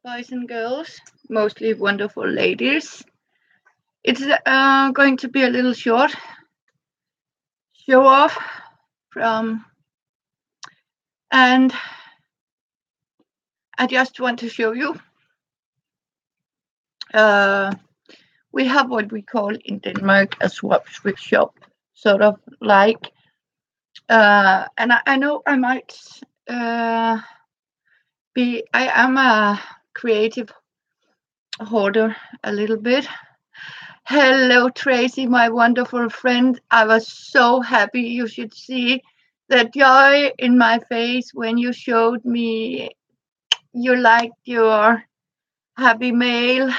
boys and girls, mostly wonderful ladies. It's going to be a little short show off from, and I just want to show you. We have what we call in Denmark a swap shop, sort of like, and I know I might I am a creative hoarder a little bit. Hello, Tracy, my wonderful friend. I was so happy. You should see the joy in my face when you showed me you liked your happy mail.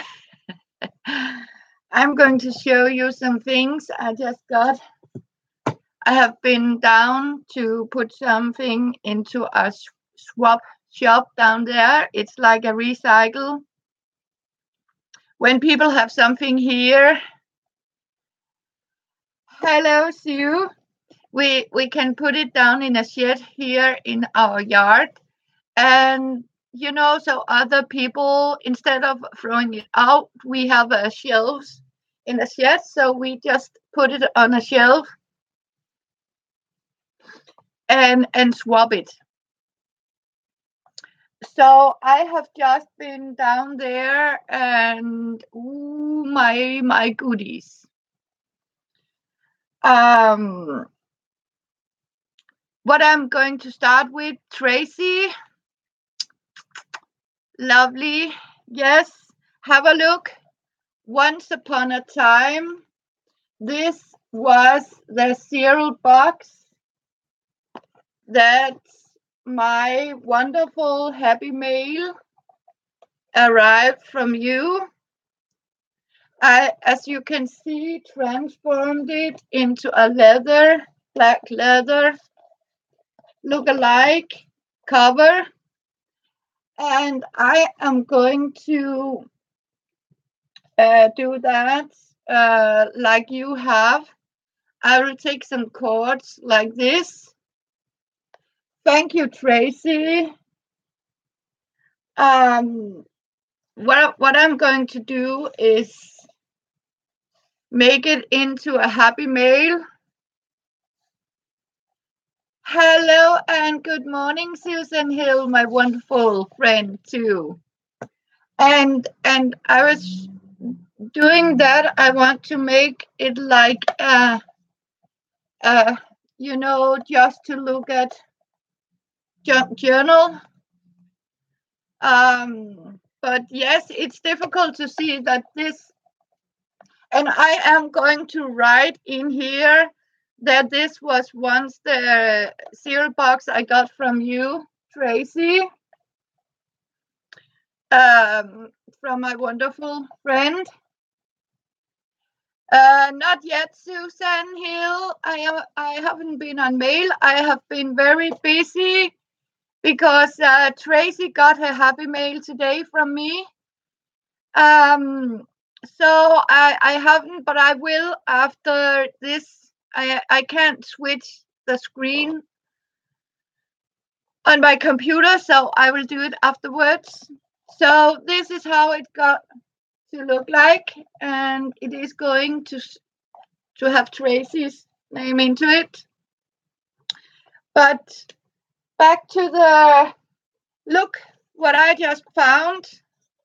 I'm going to show you some things I just got. I have been down to put something into a swap shop down there. It's like a recycle. When people have something here, hello, Sue. We can put it down in a shed here in our yard, and so other people, instead of throwing it out, we have a shelves in a shed, so we just put it on a shelf and swap it. So I have just been down there, and my goodies. What I'm going to start with, Tracy. Lovely. Yes, have a look. Once upon a time, this was the cereal box that my wonderful happy mail arrived from you. I, as you can see, transformed it into a black leather look-alike cover. And I am going to do that like you have. I will take some cords like this. Thank you, Tracy. What I'm going to do is make it into a happy mail. Hello and good morning, Susan Hill, my wonderful friend too. And I was doing that. I want to make it like just to look at journal. But yes, it's difficult to see that this, and I am going to write in here that this was once the cereal box I got from you, Tracy, from my wonderful friend. Not yet, Susan Hill. I haven't been on mail. I have been very busy because Tracy got her happy mail today from me. So I haven't, but I will after this. I can't switch the screen on my computer, so I will do it afterwards. So this is how it got to look like, and it is going to have Tracy's name into it. But back to the look, what I just found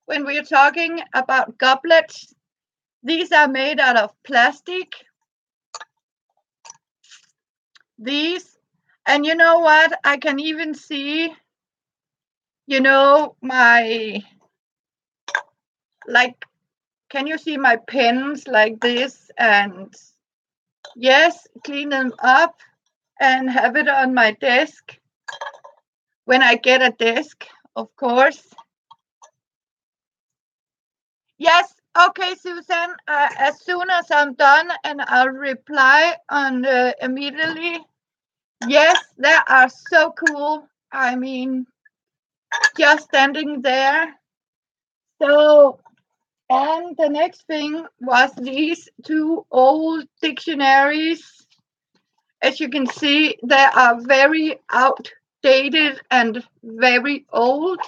when we are talking about goblets. These are made out of plastic. These, and you know what? I can even see, my, like, can you see my pens like this? And yes, clean them up and have it on my desk when I get a desk, of course. Yes, okay, Susan, as soon as I'm done, and I'll reply on immediately. Yes, they are so cool. I mean, just standing there. So, and the next thing was these two old dictionaries. As you can see, they are very outdated and very old.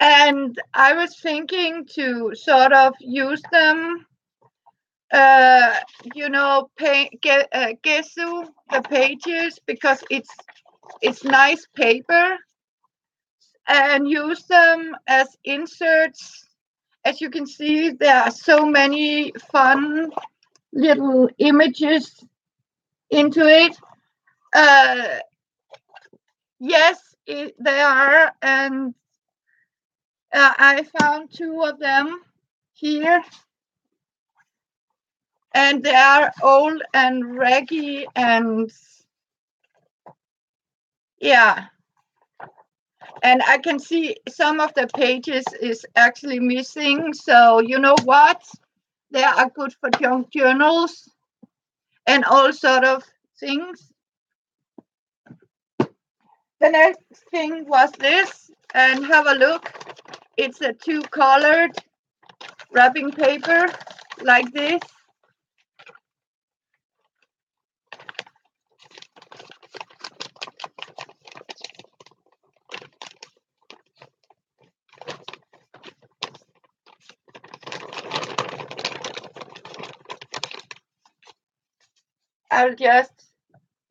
And I was thinking to sort of use them, gesso the pages because it's nice paper, and use them as inserts. As you can see, there are so many fun little images into it. Yes, they are, and I found two of them here, and they are old and raggy, and yeah, and I can see some of the pages is actually missing. So you know what? They are good for junk journals and all sort of things. The next thing was this, and have a look. It's a two-colored wrapping paper like this. I'll just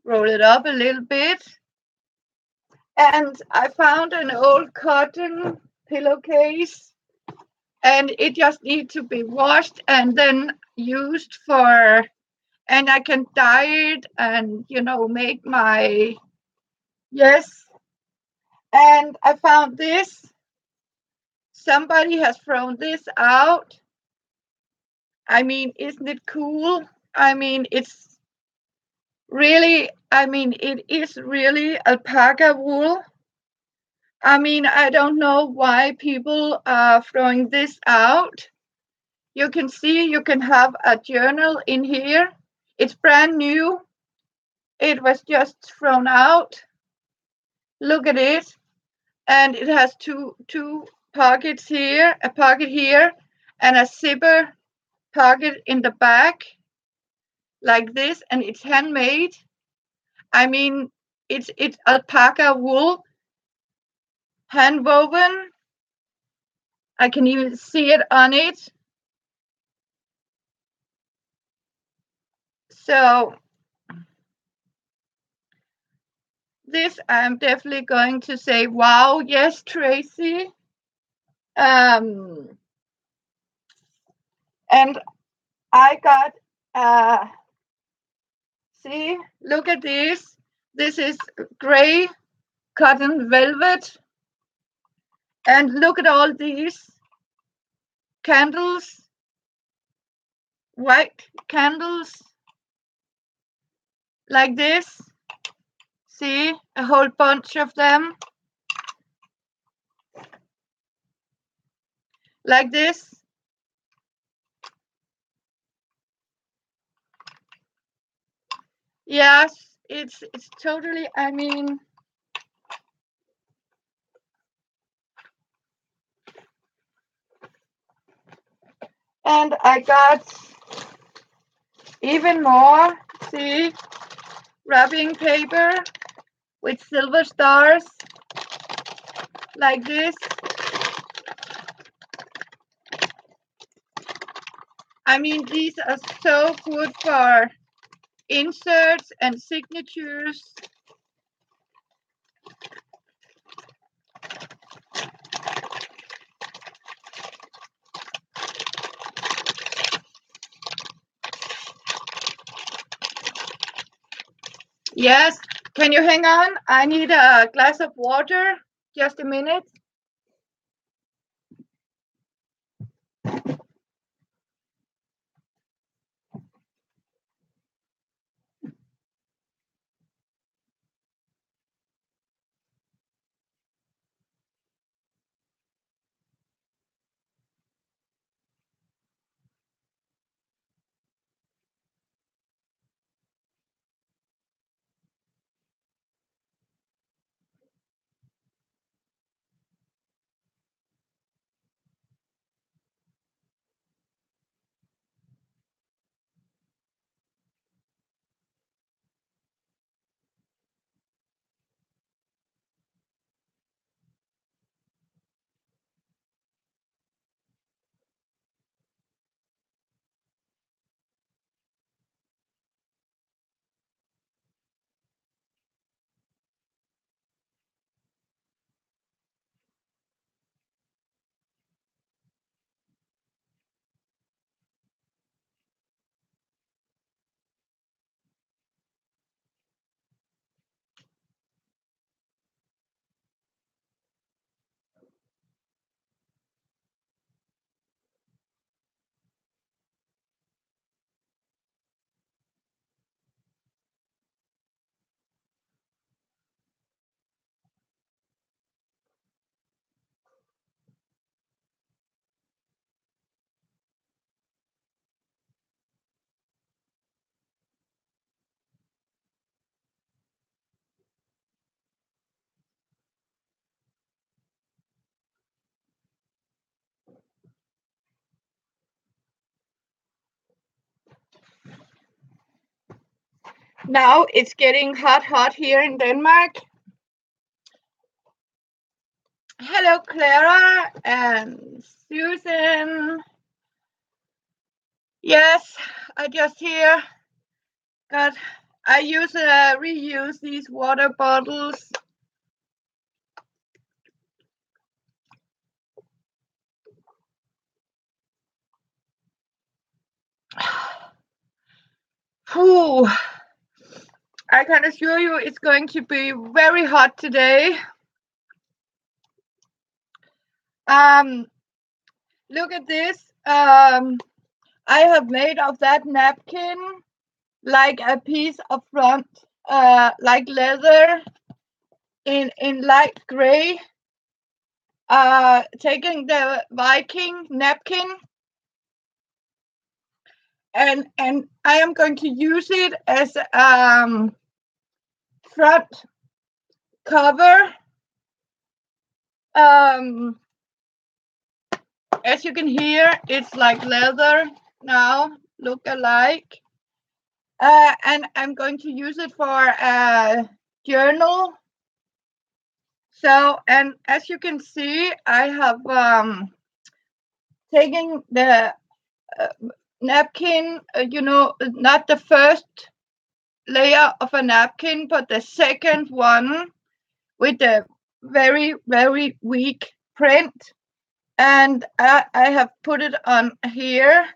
roll it up a little bit. And I found an old cotton pillowcase, and it just needs to be washed and then used for, and I can dye it and, make my, yes. And I found this. Somebody has thrown this out. I mean, isn't it cool? I mean, it's really, it is really alpaca wool. I mean, I don't know why people are throwing this out. You can see you can have a journal in here. It's brand new. It was just thrown out. Look at it. And it has two pockets here, a pocket here, and a zipper pocket in the back, like this, and it's handmade. I mean, it's alpaca wool, hand woven. I can even see it on it. So this I'm definitely going to say, wow, yes, Tracy. And I got, see, look at this. This is gray cotton velvet. And look at all these candles, white candles, like this. See, a whole bunch of them, like this. Yes, it's totally, I mean, and I got even more, see, wrapping paper with silver stars, like this. I mean, these are so good for inserts and signatures. Yes, can you hang on? I need a glass of water. Just a minute. Now it's getting hot here in Denmark. Hello, Clara and Susan. Yes, I just here got. I reuse these water bottles. Whew. I can assure you it's going to be very hot today. Look at this. I have made of that napkin like a piece of front, like leather in light gray. Taking the Viking napkin, and I am going to use it as front cover. As you can hear, it's like leather now, look alike. And I'm going to use it for a journal. So, and as you can see, I have taken the napkin, not the first layer of a napkin, but the second one with the very, very weak print. And I have put it on here.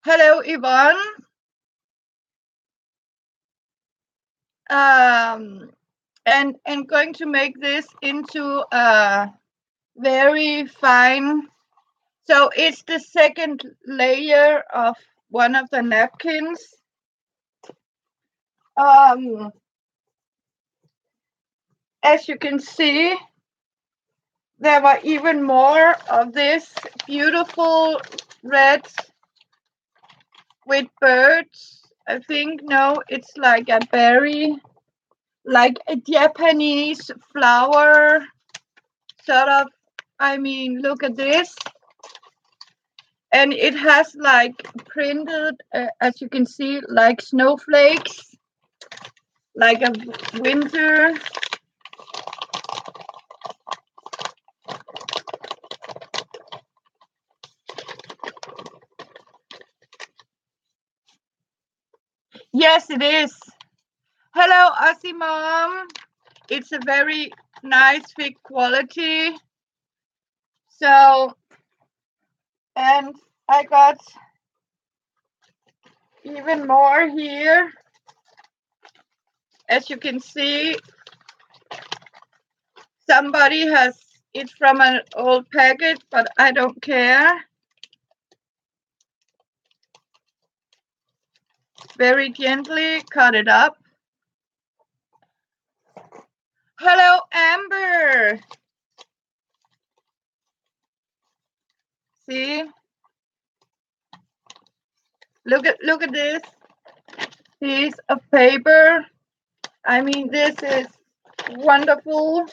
Hello, Yvonne. And going to make this into a very fine. So it's the second layer of one of the napkins. As you can see, there were even more of this beautiful red with birds. I think, no, it's like a berry, like a Japanese flower, sort of. I mean, look at this. And it has like printed, as you can see, like snowflakes, like a winter. Yes, it is. Hello, Aussie Mom. It's a very nice, thick quality. So, and I got even more here. As you can see, somebody has it from an old packet, but I don't care. Very gently cut it up. Hello, Amber. See? Look at this piece of paper. I mean, this is wonderful.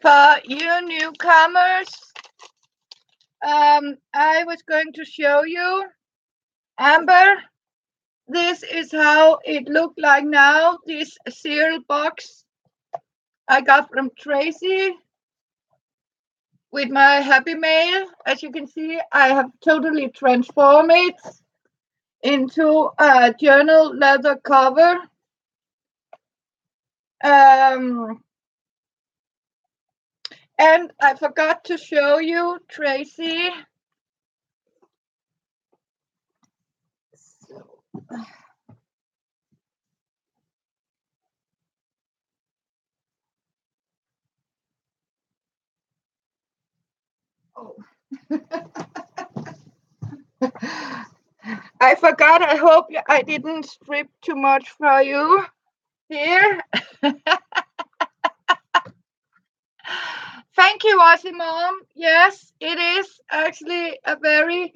For you newcomers, I was going to show you, Amber, this is how it looked like now, this cereal box I got from Tracy with my Happy Mail. As you can see, I have totally transformed it into a journal leather cover. And I forgot to show you, Tracy. Oh. I forgot. I hope I didn't strip too much for you here. Thank you, Aussie Mom. Yes, it is actually a very,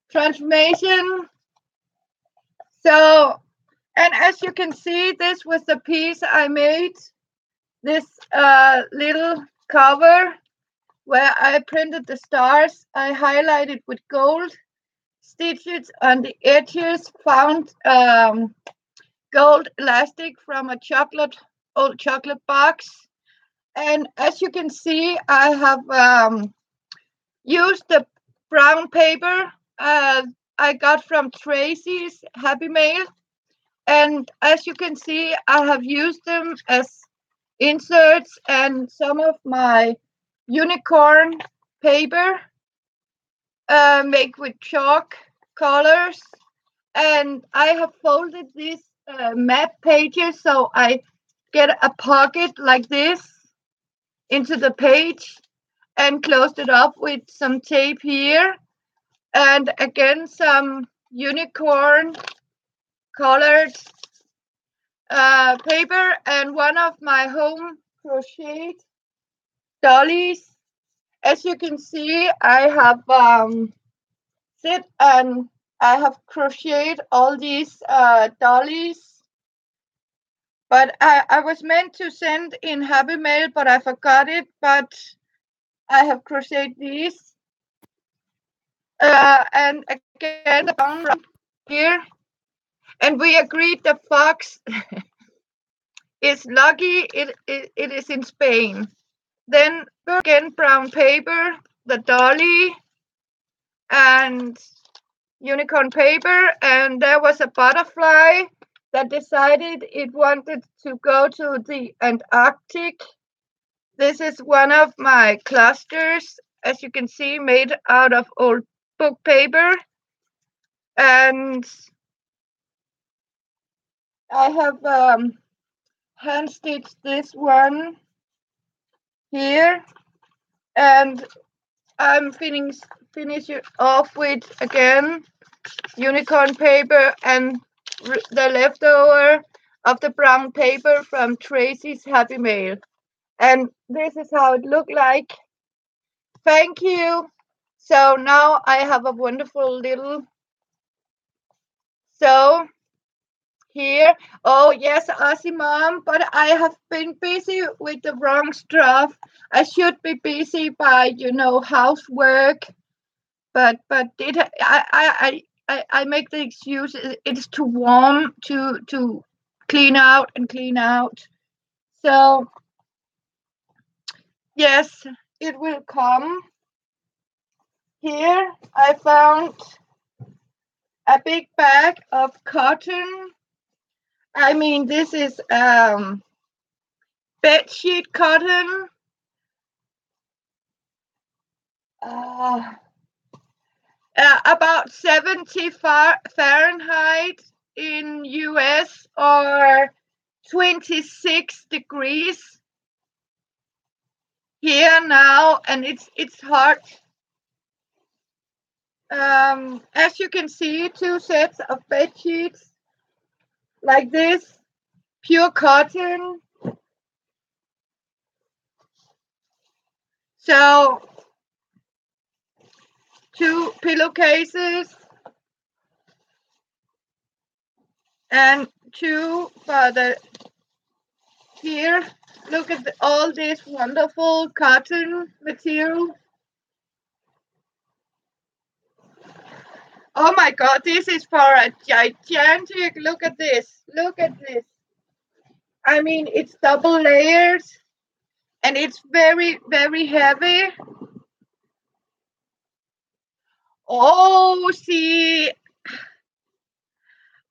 transformation. So, and as you can see, this was the piece I made, this little cover where I printed the stars. I highlighted with gold stitches on the edges, found gold elastic from a old chocolate box. And as you can see, I have used the brown paper I got from Tracy's Happy Mail. And as you can see, I have used them as inserts and some of my unicorn paper made with chalk colors. And I have folded these map pages so I get a pocket like this into the page and closed it up with some tape here. And again, some unicorn colored paper and one of my home crocheted dollies. As you can see, I have sit and I have crocheted all these dollies. But I was meant to send in Happy Mail, but I forgot it. But I have crocheted these. And again, the brown here. And we agreed the fox is lucky it is in Spain. Then again, brown paper, the dolly, and unicorn paper. And there was a butterfly that decided it wanted to go to the Antarctic. This is one of my clusters, as you can see, made out of old book paper. And I have hand stitched this one here. And I'm finishing off with, again, unicorn paper and the leftover of the brown paper from Tracy's Happy Mail. And this is how it looked like. Thank you. So now I have a wonderful little sew here. Oh yes, Aussie Mom, but I have been busy with the wrong stuff. I should be busy by housework, but did I make the excuse it's too warm to clean out. So yes, it will come. Here I found a big bag of cotton. I mean, this is bedsheet cotton. About 70 Fahrenheit in US or 26 degrees here now, and it's hot. As you can see, 2 sets of bed sheets like this, pure cotton. So 2 pillowcases and 2 for the here. Look at all this wonderful cotton material. Oh my God, this is for a gigantic, look at this. I mean, it's double layers and it's very, very heavy. Oh, see,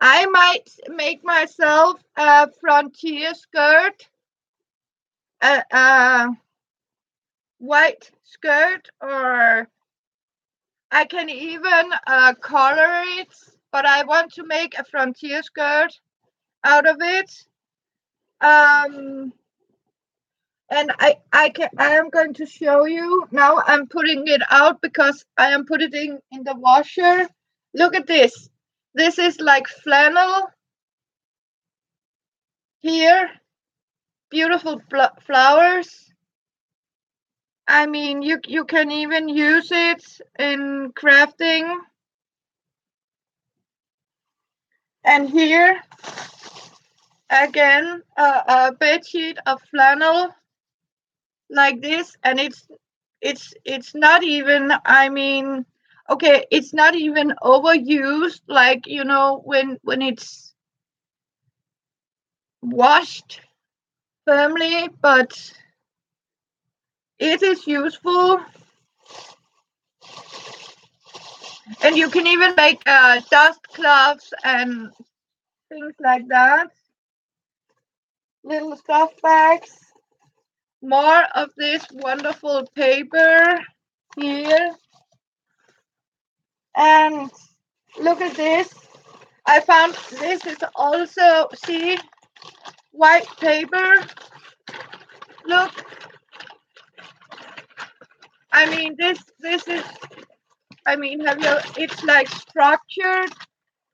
I might make myself a frontier skirt, a white skirt, or I can even color it, but I want to make a frontier skirt out of it. And I am going to show you now. I'm putting it out because I am putting it in the washer. Look at this. This is like flannel here. Beautiful flowers. I mean, you can even use it in crafting. And here again, a bed sheet of flannel like this, and it's not even, I mean, okay, it's not even overused, like, you know, when it's washed firmly, but it is useful. And you can even make dust cloths and things like that. Little stuff bags. More of this wonderful paper here. And look at this. I found this is also, see, white paper. Look. I mean, this is, I mean, have you, it's like structured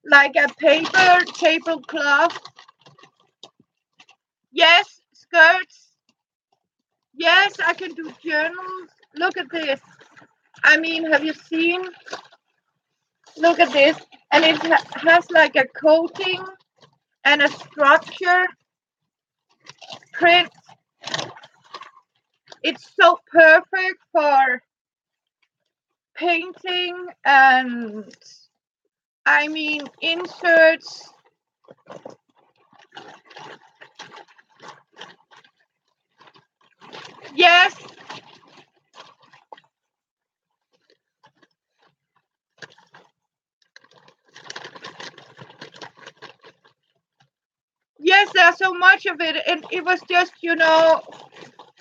like a paper tablecloth. Yes, skirts. Yes, I can do journals. Look at this. I mean, have you seen? Look at this. And it has like a coating and a structure print. It's so perfect for painting and, I mean, inserts. Yes. Yes, there's so much of it, and it was just, you know,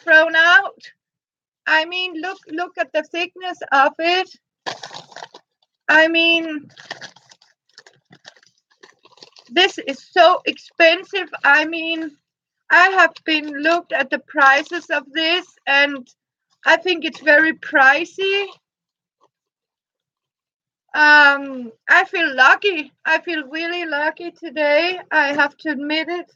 thrown out. I mean, look at the thickness of it. I mean, this is so expensive. I mean, I have been looked at the prices of this, and I think it's very pricey. I feel lucky. I feel really lucky today. I have to admit it.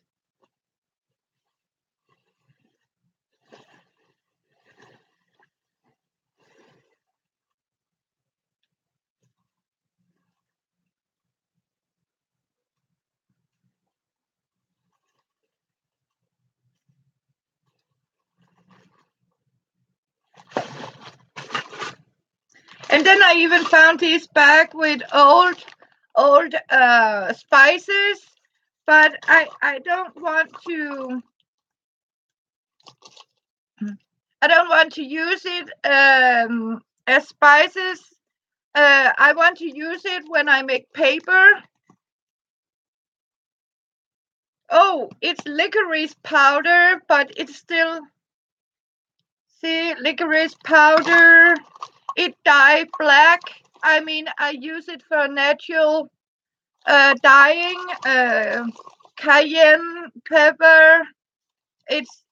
And then I even found this bag with old spices, but I don't want to use it as spices. I want to use it when I make paper. Oh, it's licorice powder, but it's still, see, licorice powder. It dye black. I mean, I use it for natural dyeing. Cayenne pepper. It's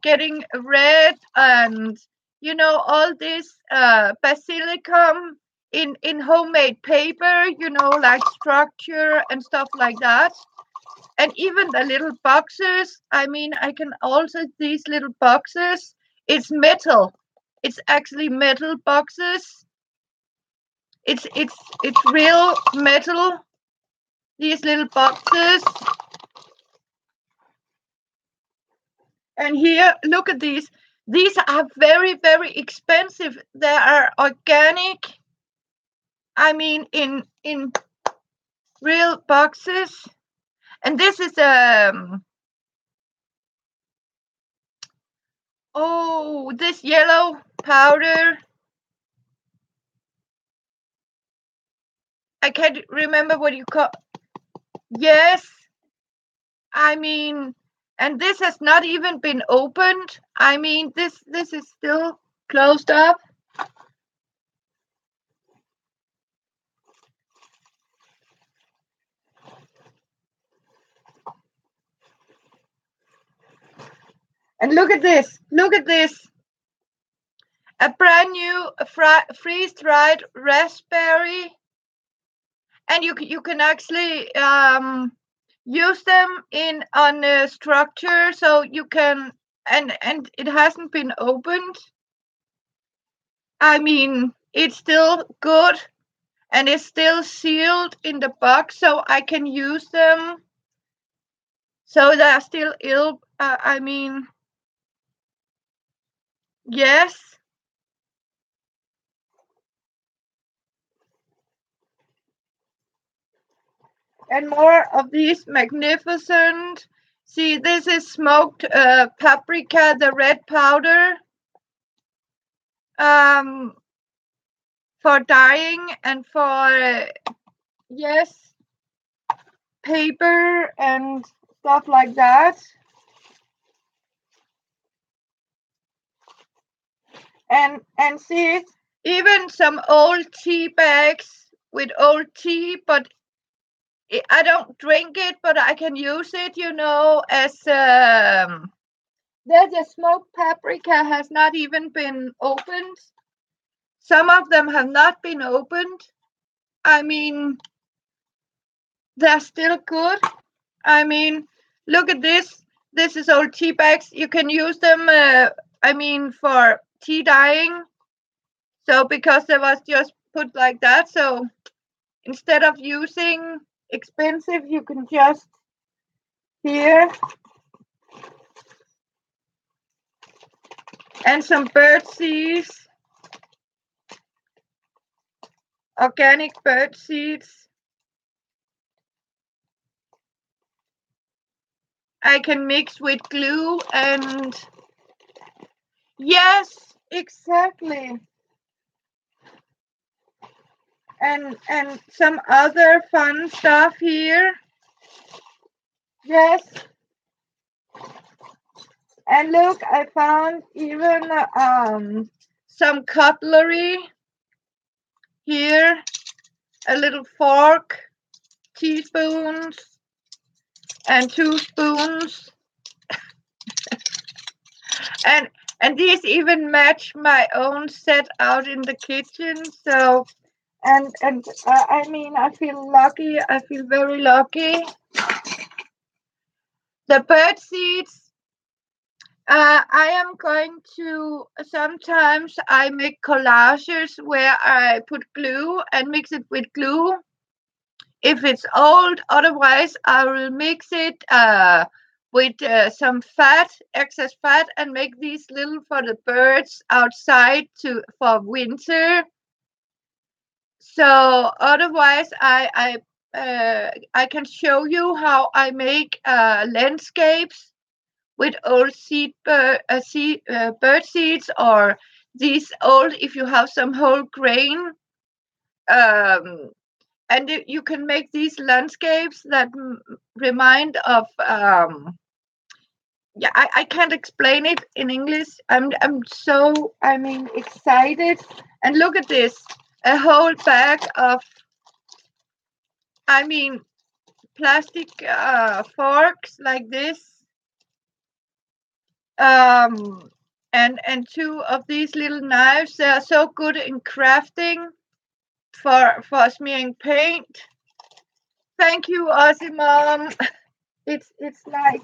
getting red, and you know, all this basilicum in homemade paper, you know, like structure and stuff like that. And even the little boxes, I mean, I can also, these little boxes, it's metal. It's actually metal boxes. It's real metal, these little boxes. And here, look at these. These are very, very expensive. They are organic. I mean, in real boxes. And this is oh, this yellow powder. I can't remember what you call. Yes, I mean, and this has not even been opened. I mean, this is still closed up. And look at this. Look at this. A brand new freeze-dried raspberry. And you can actually use them on a structure, so you can and it hasn't been opened. I mean, it's still good and it's still sealed in the box, so I can use them. So they're still ill. I mean, yes. And more of these magnificent. See, this is smoked paprika, the red powder. For dyeing and for yes, paper and stuff like that. And see, even some old tea bags with old tea, but I don't drink it, but I can use it, as the smoked paprika has not even been opened. Some of them have not been opened. I mean, they're still good. I mean, look at this. This is old tea bags. You can use them, for tea dyeing. So because it was just put like that, so instead of using expensive, you can just here. And some bird seeds, organic bird seeds. I can mix with glue and yes, exactly. And some other fun stuff here. Yes. And look, I found even some cutlery here, a little fork, teaspoons, and 2 spoons. And these even match my own set out in the kitchen. So, and I mean, I feel lucky. I feel very lucky. The bird seeds. I am going to, sometimes I make collages where I put glue and mix it with glue. If it's old, otherwise I will mix it with some fat, excess fat, and make these little for the birds outside for winter. So otherwise, I can show you how I make landscapes with old bird seeds, or these old, if you have some whole grain, and you can make these landscapes that remind of I can't explain it in English. I'm so excited. And look at this, a whole bag of plastic forks like this, and 2 of these little knives. They are so good in crafting for smearing paint. Thank you, Aussie Mom. It's like,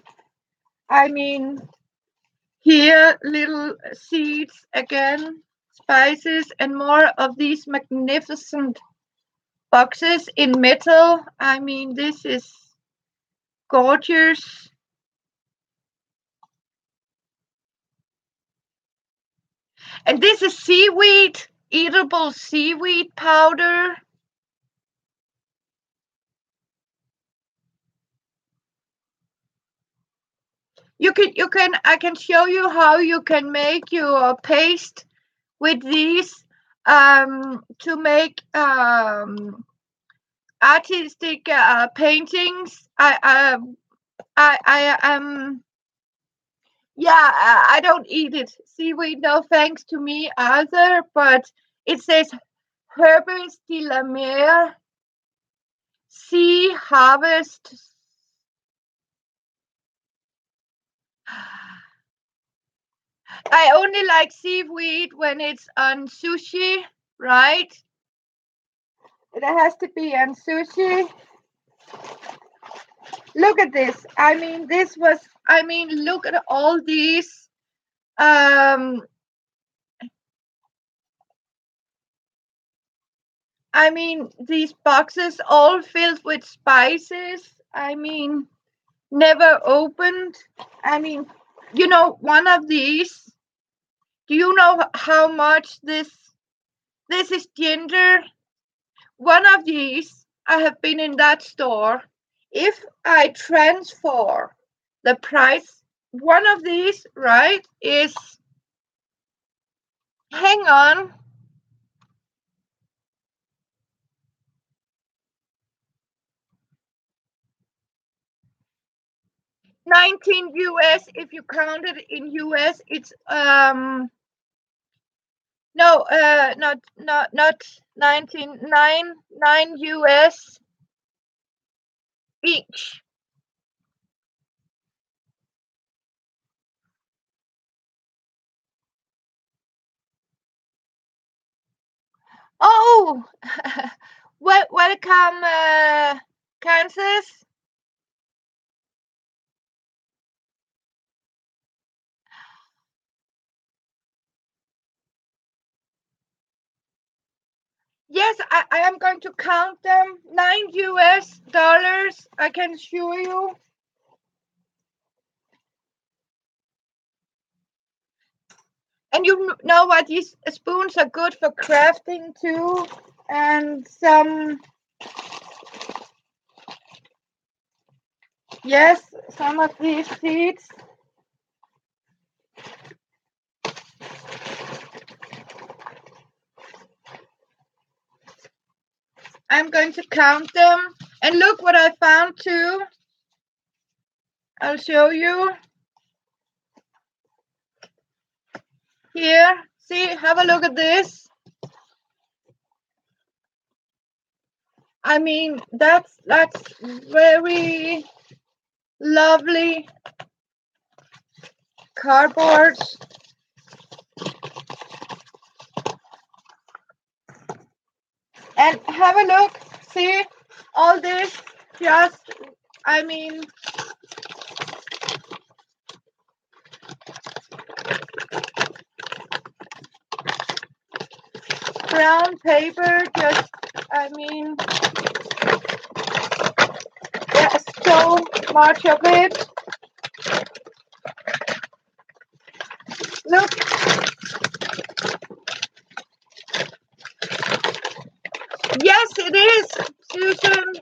here little seeds again, spices, and more of these magnificent boxes in metal. This is gorgeous. And this is seaweed, eatable seaweed powder. I can show you how you can make your paste with these to make artistic paintings. I don't eat it. Seaweed, no thanks to me either. But it says Herbes de la Mer, sea harvest. I only like seaweed when it's on sushi, right? It has to be on sushi. Look at this. Look at all these I mean, these boxes all filled with spices. I mean, never opened. I mean, one of these. Do you know how much this is ginger? One of these, I have been in that store. If I transfer the price, one of these, right, is, hang on, 19 US. If you count it in US, it's no, not 19, 9 US each. Oh, welcome, Kansas. Yes, I am going to count them. 9 US dollars, I can assure you. And you know what? These spoons are good for crafting too. And some of these seeds. I'm going to count them. And look what I found too. I'll show you. Here, see, have a look at this. I mean, that's very lovely cardboard. And have a look, see, all this, just, I mean, brown paper, just, I mean, there's so much of it. Look. Yes, it is, Susan.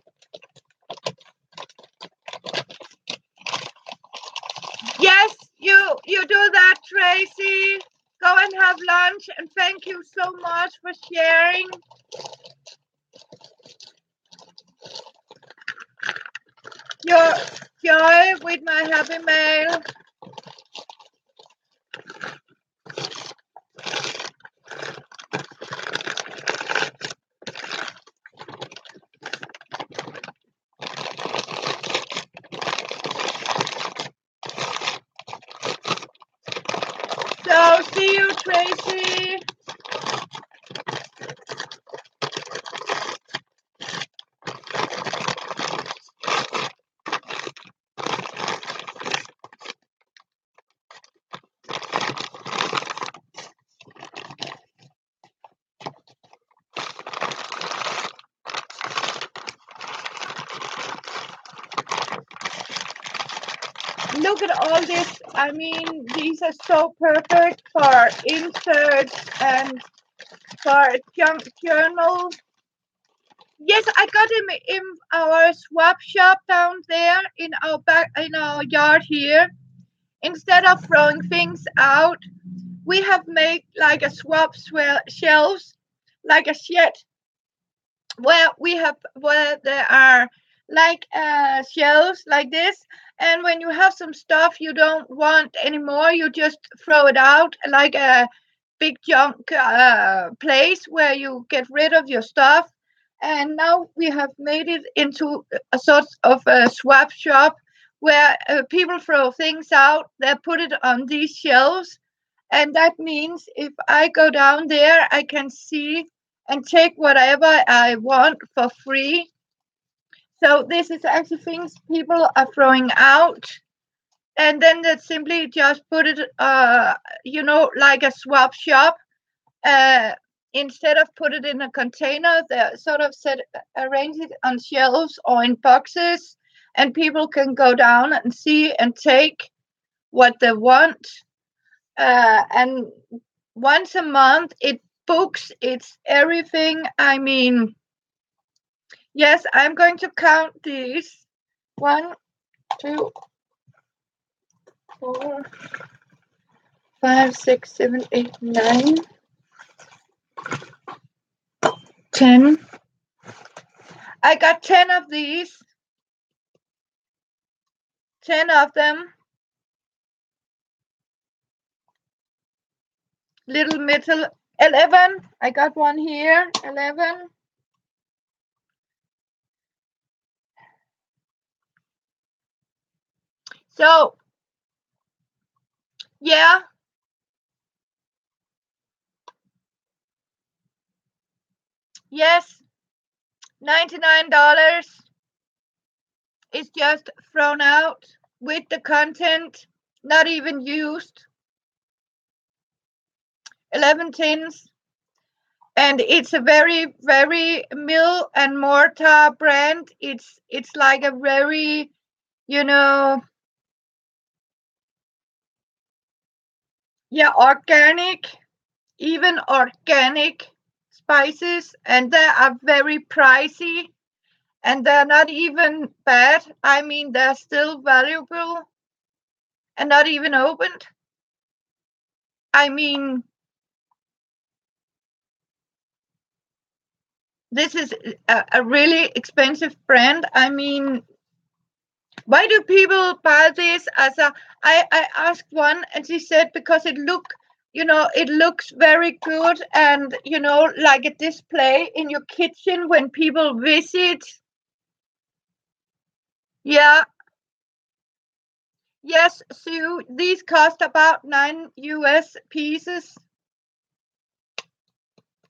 Yes, you do that, Tracy. Go and have lunch, and thank you so much for sharing. Your joy with my happy mail. So see you, Tracy. Look at all this. I mean, these are so perfect for inserts and for journal. Yes, I got him in our swap shop down there in our yard here. Instead of throwing things out, we have made like a swap shelves, like a shed, where there are like shelves like this. And when you have some stuff you don't want anymore, you just throw it out, like a big junk place where you get rid of your stuff. And now we have made it into a sort of a swap shop where people throw things out, they put it on these shelves, and that means if I go down there, I can see and take whatever I want for free. So this is actually things people are throwing out. and then they simply just put it, like a swap shop. Instead of put it in a container, they sort of arrange it on shelves or in boxes, and people can go down and see and take what they want. And once a month, it books, it's everything. I mean, yes, I'm going to count these. 1, 2, 4, 5, 6, 7, 8, 9, 10. I got 10 of these. 10 of them. Little metal. 11. I got one here. 11. So, yeah. Yes. $99 is just thrown out with the content, not even used. 11 tins. And it's a very, very mill and mortar brand. It's like a very, organic, even organic spices, and they are very pricey, and they're not even bad. I mean, they're still valuable and not even opened. I mean, this is a really expensive brand. I mean, why do people buy this as a? I asked one, and she said because it looks very good, and like a display in your kitchen when people visit. Yeah. Yes, Sue. These cost about 9 US pieces.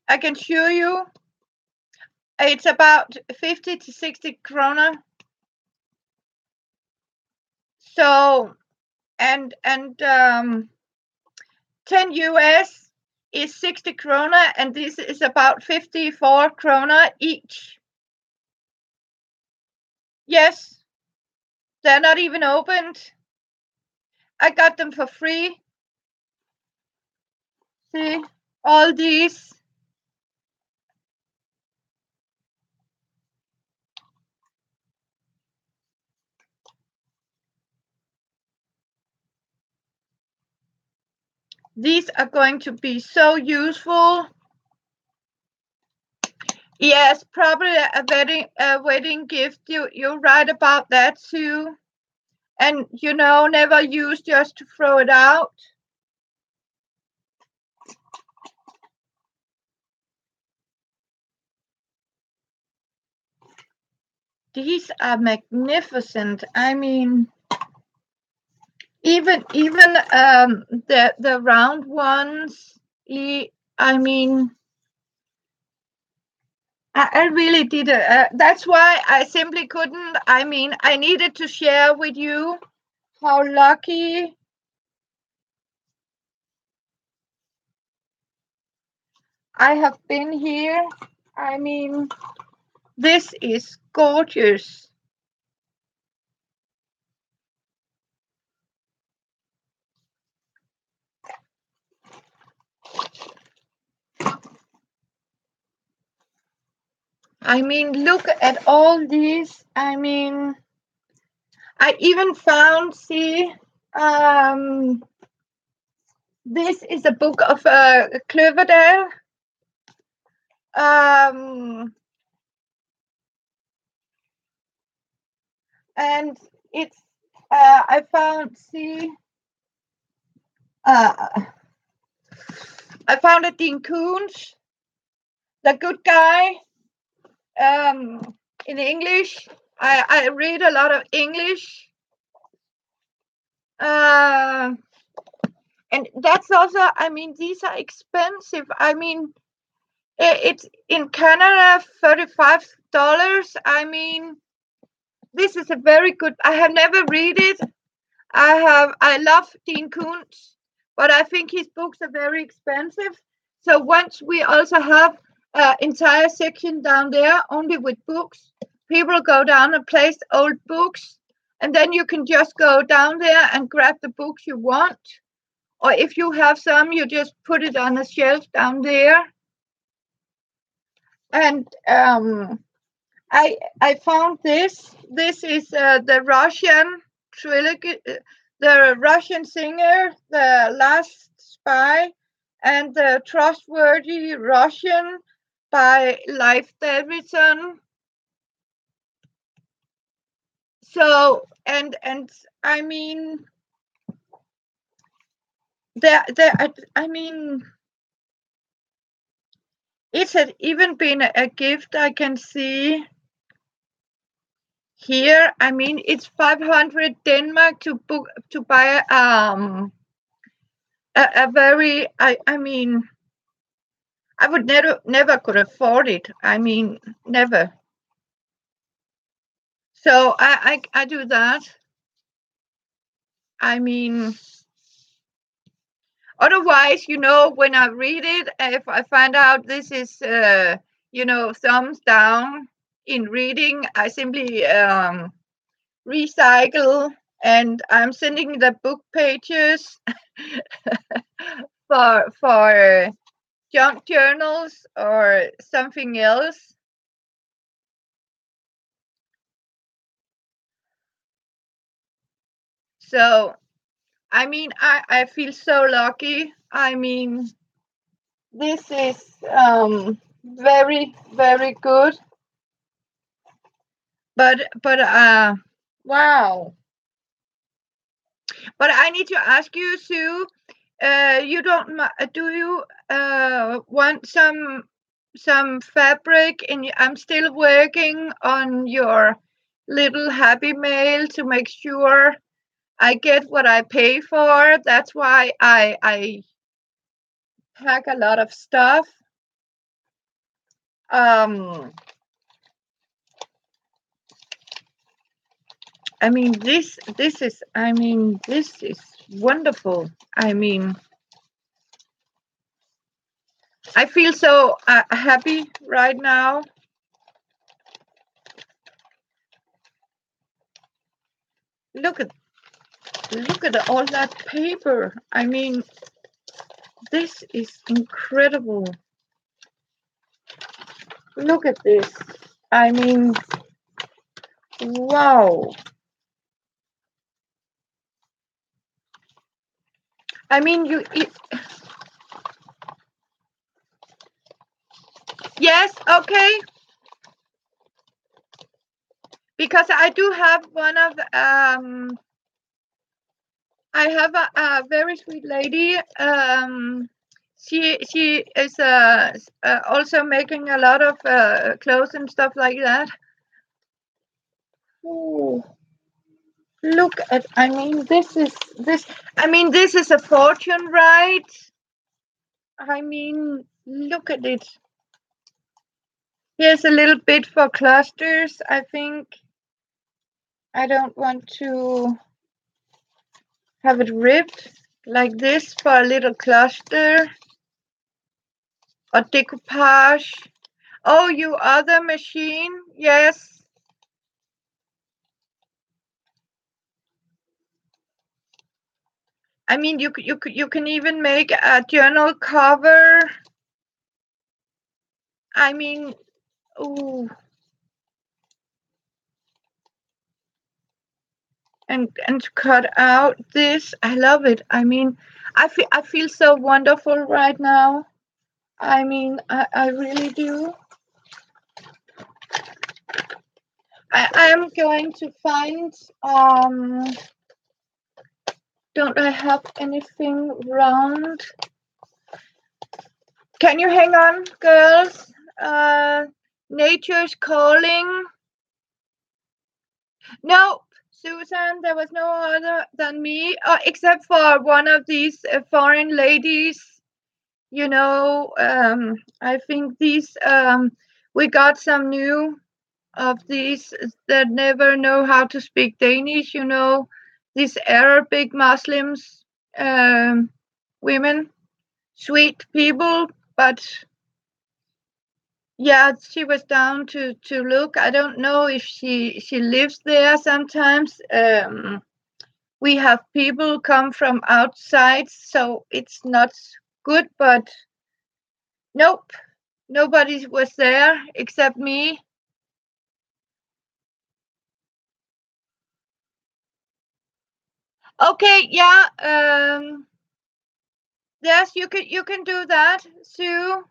I can show you. It's about 50 to 60 krona. So, and 10 US is 60 krona, and this is about 54 krona each. Yes, they're not even opened. I got them for free. See, all these. These are going to be so useful. Yes, probably a wedding gift. You're right about that too. And never use just to throw it out. These are magnificent. I mean, even the round ones. I mean, I really did. That's why I simply couldn't. I mean, I needed to share with you how lucky I have been here. I mean, this is gorgeous. I mean, look at all these. I mean, I even found, this is a book of Cloverdale. And it's, I found, I found a Dean Koontz, The Good Guy, in English. I read a lot of English. And that's also, I mean, these are expensive. I mean, it's in Canada, $35. I mean, this is a very good, I have never read it. I love Dean Koontz, but I think his books are very expensive. So once we also have an entire section down there only with books, people go down and place old books, and then you can just go down there and grab the books you want. Or if you have some, you just put it on a shelf down there. And I found this. This is the Russian trilogy, the Russian singer, The Last Spy, and The Trustworthy Russian by Leif Davidson. So and I mean, I mean, it had even been a gift. I can see here. I mean, it's 500 Denmark to buy a very. I mean, I would never could afford it. I mean, never. So I do that. I mean, otherwise, when I read it, if I find out this is thumbs down in reading, I simply recycle, and I'm sending the book pages for junk journals or something else. So, I mean, I feel so lucky. I mean, this is very, very good. But wow. But I need to ask you, Sue. You don't do you want some fabric? And I'm still working on your little happy mail to make sure I get what I pay for. That's why I pack a lot of stuff. I mean, this is wonderful. I mean, I feel so happy right now. Look at all that paper. I mean, this is incredible. Look at this. I mean, wow. I mean, yes, okay. Because I do have one of I have a very sweet lady. She is also making a lot of clothes and stuff like that. Ooh. Look at, I mean, this is a fortune, right? I mean, look at it. Here's a little bit for clusters, I think. I don't want to have it ripped like this for a little cluster. Or decoupage. Oh, you other machine? Yes. I mean, you can even make a journal cover. I mean, ooh. And cut out this. I love it. I mean, I feel so wonderful right now. I mean, I really do. I am going to find don't I have anything round? Can you hang on, girls? Nature's calling. No, Susan, there was no other than me, except for one of these foreign ladies. I think these, we got some new of these that never know how to speak Danish, these Arabic Muslims, women, sweet people, but yeah, she was down to look. I don't know if she lives there sometimes. We have people come from outside, so it's not good, but nope, nobody was there except me. Okay, yeah, yes, you can do that, Sue.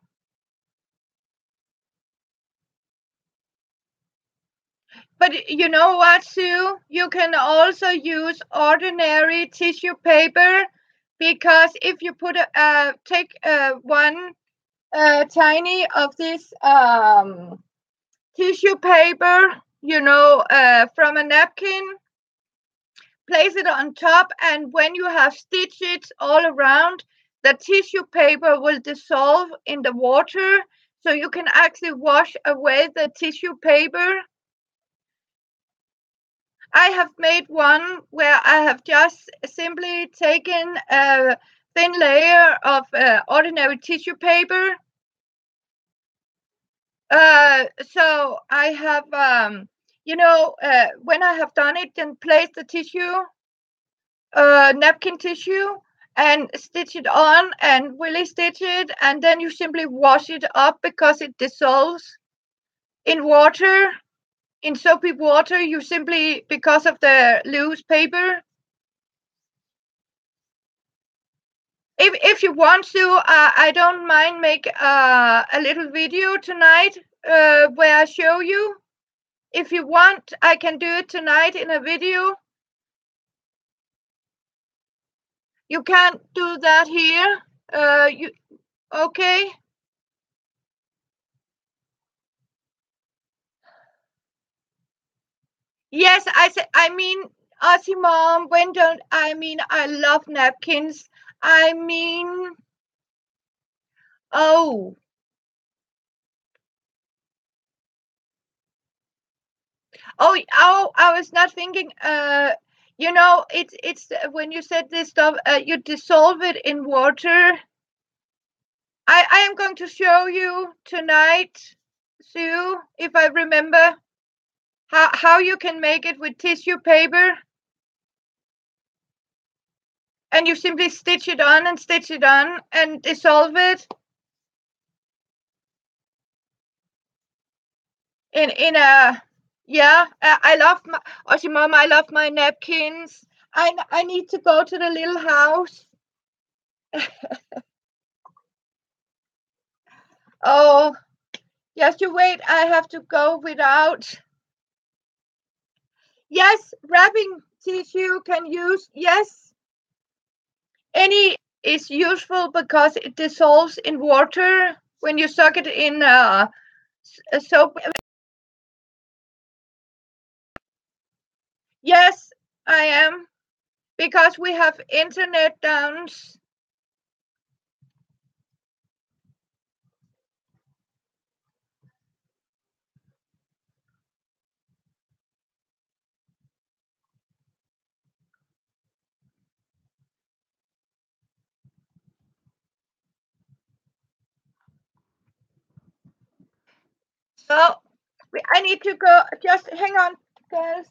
But you know what, Sue? You can also use ordinary tissue paper, because if you put take one tiny of this tissue paper, from a napkin, place it on top, and when you have stitches all around, the tissue paper will dissolve in the water, so you can actually wash away the tissue paper. I have made one where I have just simply taken a thin layer of ordinary tissue paper. So I have, when I have done it, then place the tissue, napkin tissue, and stitch it on and really stitch it, and then you simply wash it up because it dissolves in water, in soapy water. You simply, because of the loose paper. If you want to, I don't mind make a little video tonight where I show you. If you want, I can do it tonight in a video. You can't do that here. You okay? Yes, I said. I mean, Aussie mom. When don't I mean? I love napkins. I mean, oh, oh. I was not thinking. It's when you said this stuff. You dissolve it in water. I am going to show you tonight, Sue, if I remember how you can make it with tissue paper, and you simply stitch it on and stitch it on and dissolve it in a, yeah. I love my Aussie mom. I love my napkins. I need to go to the little house. Oh, just you wait. I have to go without. Yes, wrapping tissue can use. Yes, any is useful because it dissolves in water when you soak it in soap. Yes, I am, because we have internet downs. So I need to go. Just hang on, guys.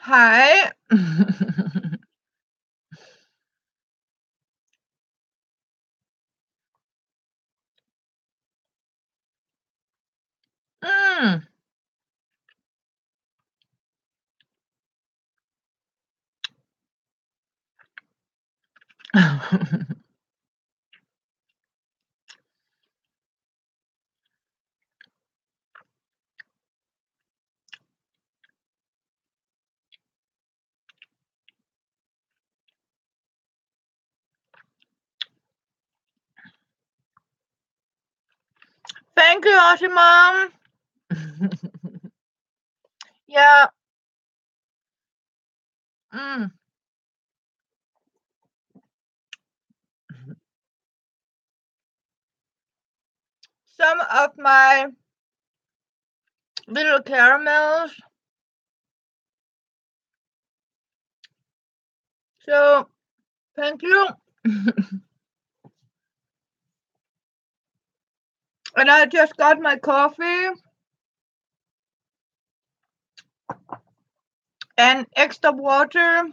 Hi. Mm. Thank you, Aussie Mom. Yeah. Mm. Some of my little caramels. So, thank you. And I just got my coffee and extra water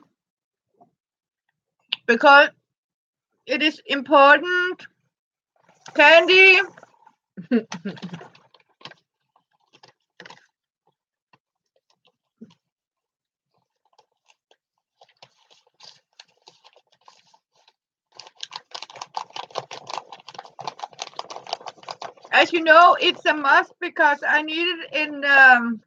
because it is important. Candy. As you know, it's a must because I need it in the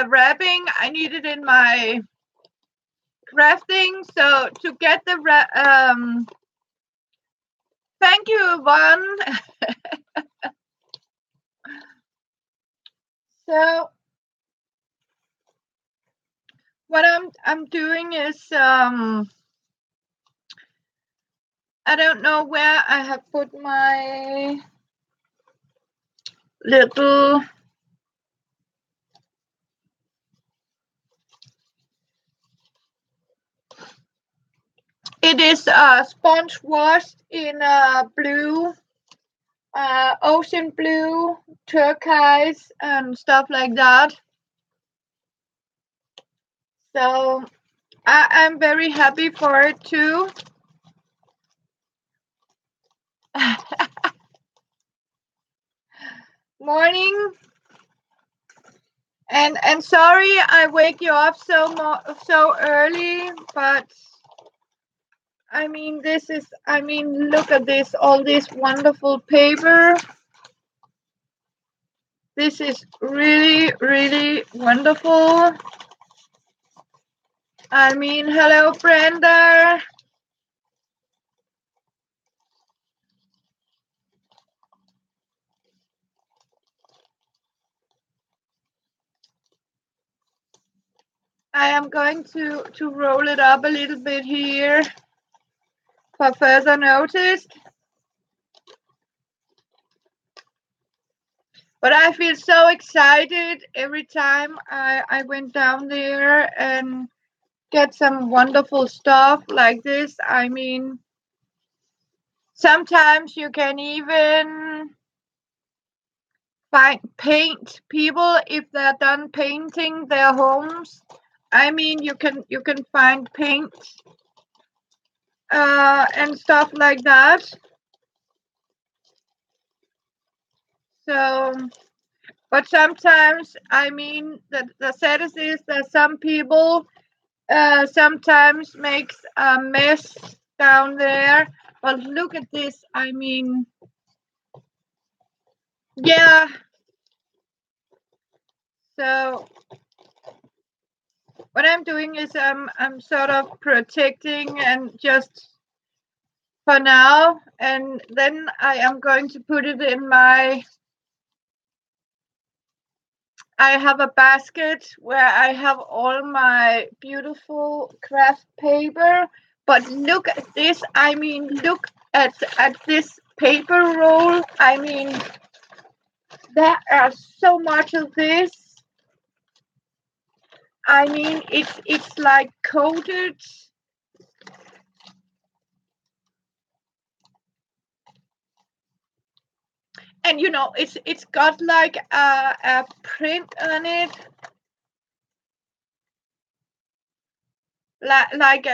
wrapping. I need it in my crafting. So to get the thank you, Yvonne. So what I'm doing is I don't know where I have put my little it is sponge washed in blue, ocean blue, turquoise, and stuff like that. So I'm very happy for it too. Morning. And sorry I wake you up so early, but I mean look at this, all this wonderful paper. This is really, really wonderful. I mean, hello, Brenda. I am going to roll it up a little bit here for further notice. But I feel so excited every time I went down there and get some wonderful stuff like this. I mean, sometimes you can even paint people if they're done painting their homes. I mean, you can find paint and stuff like that. So, but sometimes, I mean, the saddest is that some people sometimes makes a mess down there. But look at this. I mean, yeah. So what I'm doing is I'm sort of protecting and just for now, and then I am going to put it in my. I have a basket where I have all my beautiful craft paper. But look at this. I mean, look at this paper roll. I mean, there are so much of this. I mean, it's like coated. And you know, it's got like a print on it, like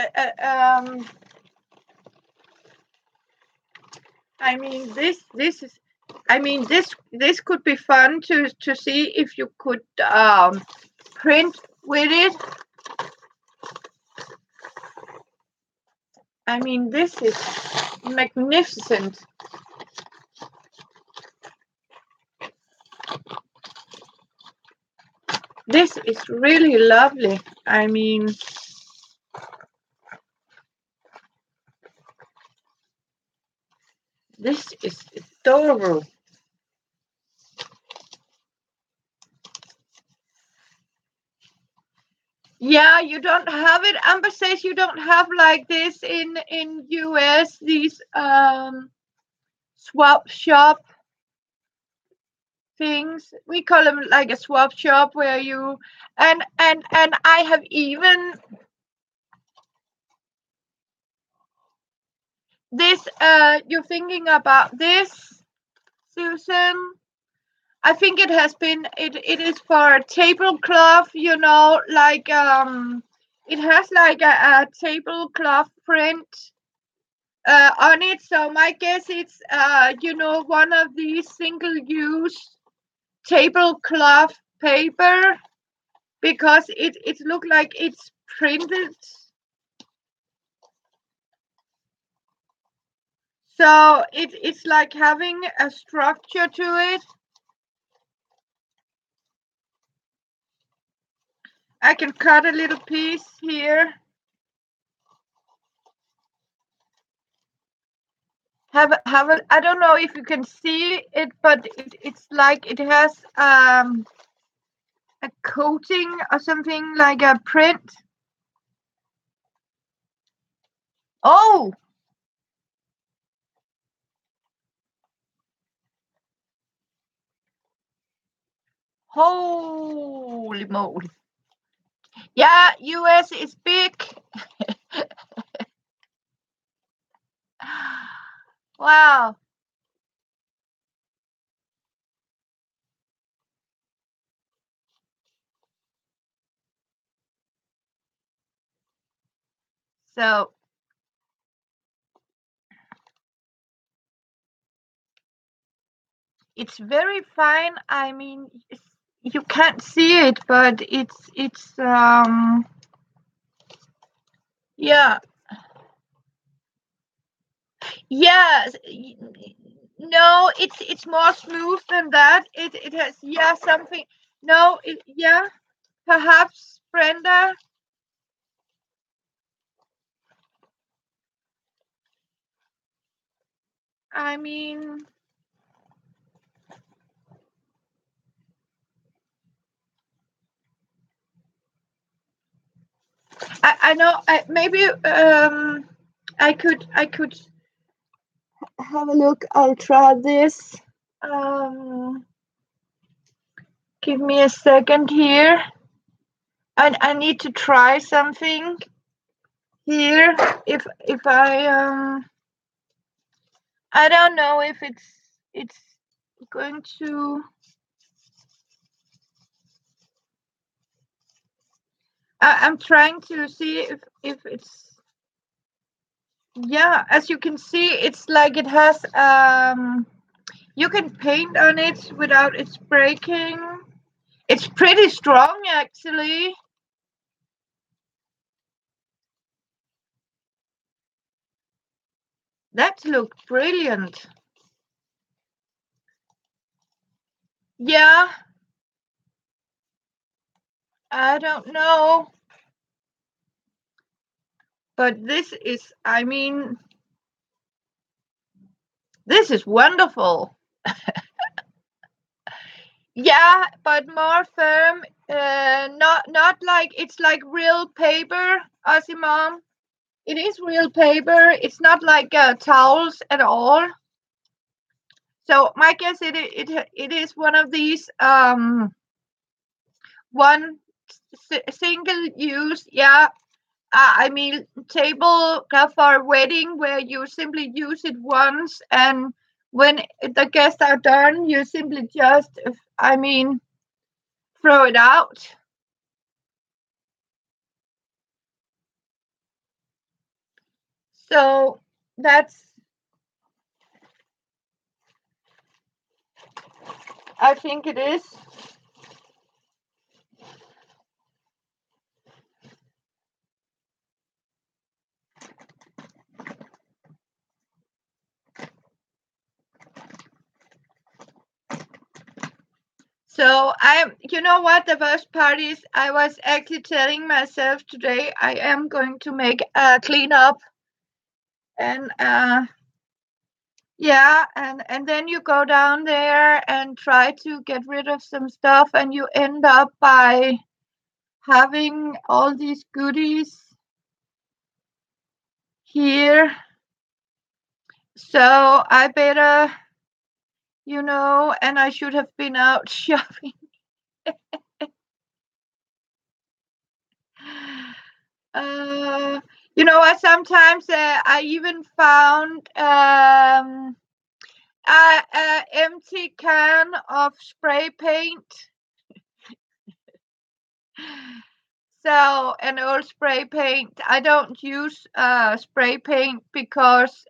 I mean, this is, I mean, this could be fun to see if you could print with it. I mean, this is magnificent. This is really lovely. I mean, this is adorable. Yeah, you don't have it. Amber says you don't have like this in US. These swap shop things. We call them like a swap shop where you and I have even this. You're thinking about this, Susan? I think it has been. It is for a tablecloth. You know, like it has like a tablecloth print on it. So my guess it's you know, one of these single-use tablecloth paper, because it looked like it's printed. So it's like having a structure to it. I can cut a little piece here. I don't know if you can see it, but it's like it has a coating or something, like a print. Oh, holy moly. Yeah, US is big. Wow. So it's very fine. I mean, you can't see it, but it's yeah. Yes. No, it's more smooth than that. It has, yeah, something. No, yeah, perhaps Brenda. I mean, I know. Maybe I could have a look. I'll try this. Um, give me a second here. I need to try something here. If I don't know if it's going to. I'm trying to see if it's, yeah, as you can see, it's like it has you can paint on it without it's breaking. It's pretty strong, actually. That looked brilliant. Yeah, I don't know, but this is, I mean, this is wonderful. Yeah, but more firm. Not like it's like real paper, Asimom. It is real paper. It's not like towels at all. So my guess it is one of these one single use. Yeah, I mean, table for a wedding where you simply use it once and when the guests are done, you simply just, I mean, throw it out. So that's, I think it is. So you know what, the worst part is, I was actually telling myself today I am going to make a cleanup, and yeah, and then you go down there and try to get rid of some stuff, and you end up by having all these goodies here. So I better, and I should have been out shopping. What? Sometimes I even found a empty can of spray paint. So an old spray paint. I don't use spray paint because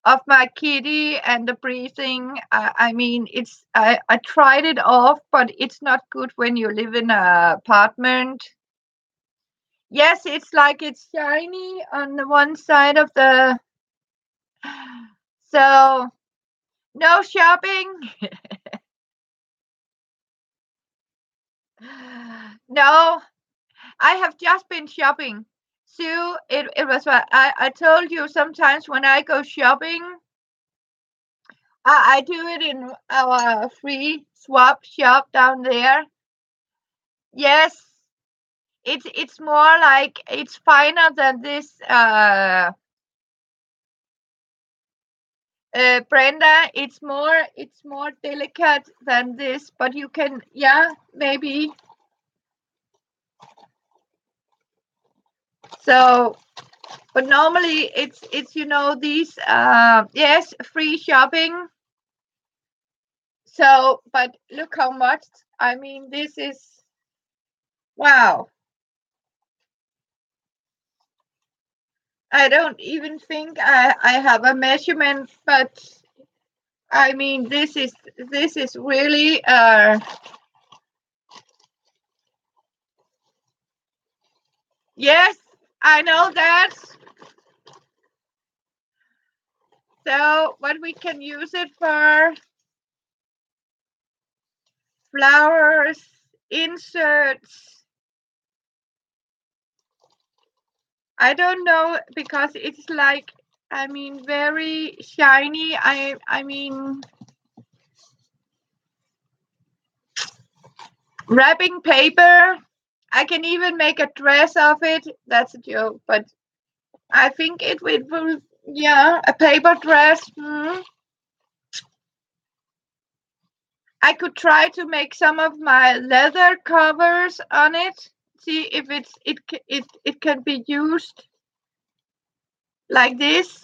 of my kitty and the breathing. I mean, I tried it off, but it's not good when you live in an apartment. Yes, it's like it's shiny on the one side of the. So no shopping. No, I have just been shopping. Sue, it was what I told you. Sometimes when I go shopping, I do it in our free swap shop down there. Yes, it's more like it's finer than this Brenda. It's more delicate than this, but you can, yeah, maybe. So, but normally it's these yes, free shopping. So, but look how much. I mean, this is, wow. I don't even think I have a measurement, but I mean, this is really yes, I know that. So what we can use it for: flowers, inserts. I don't know, because it's like, I mean, very shiny. I mean, wrapping paper. I can even make a dress of it. That's a joke, but I think it will, yeah, a paper dress. I could try to make some of my leather covers on it. See if it can be used like this.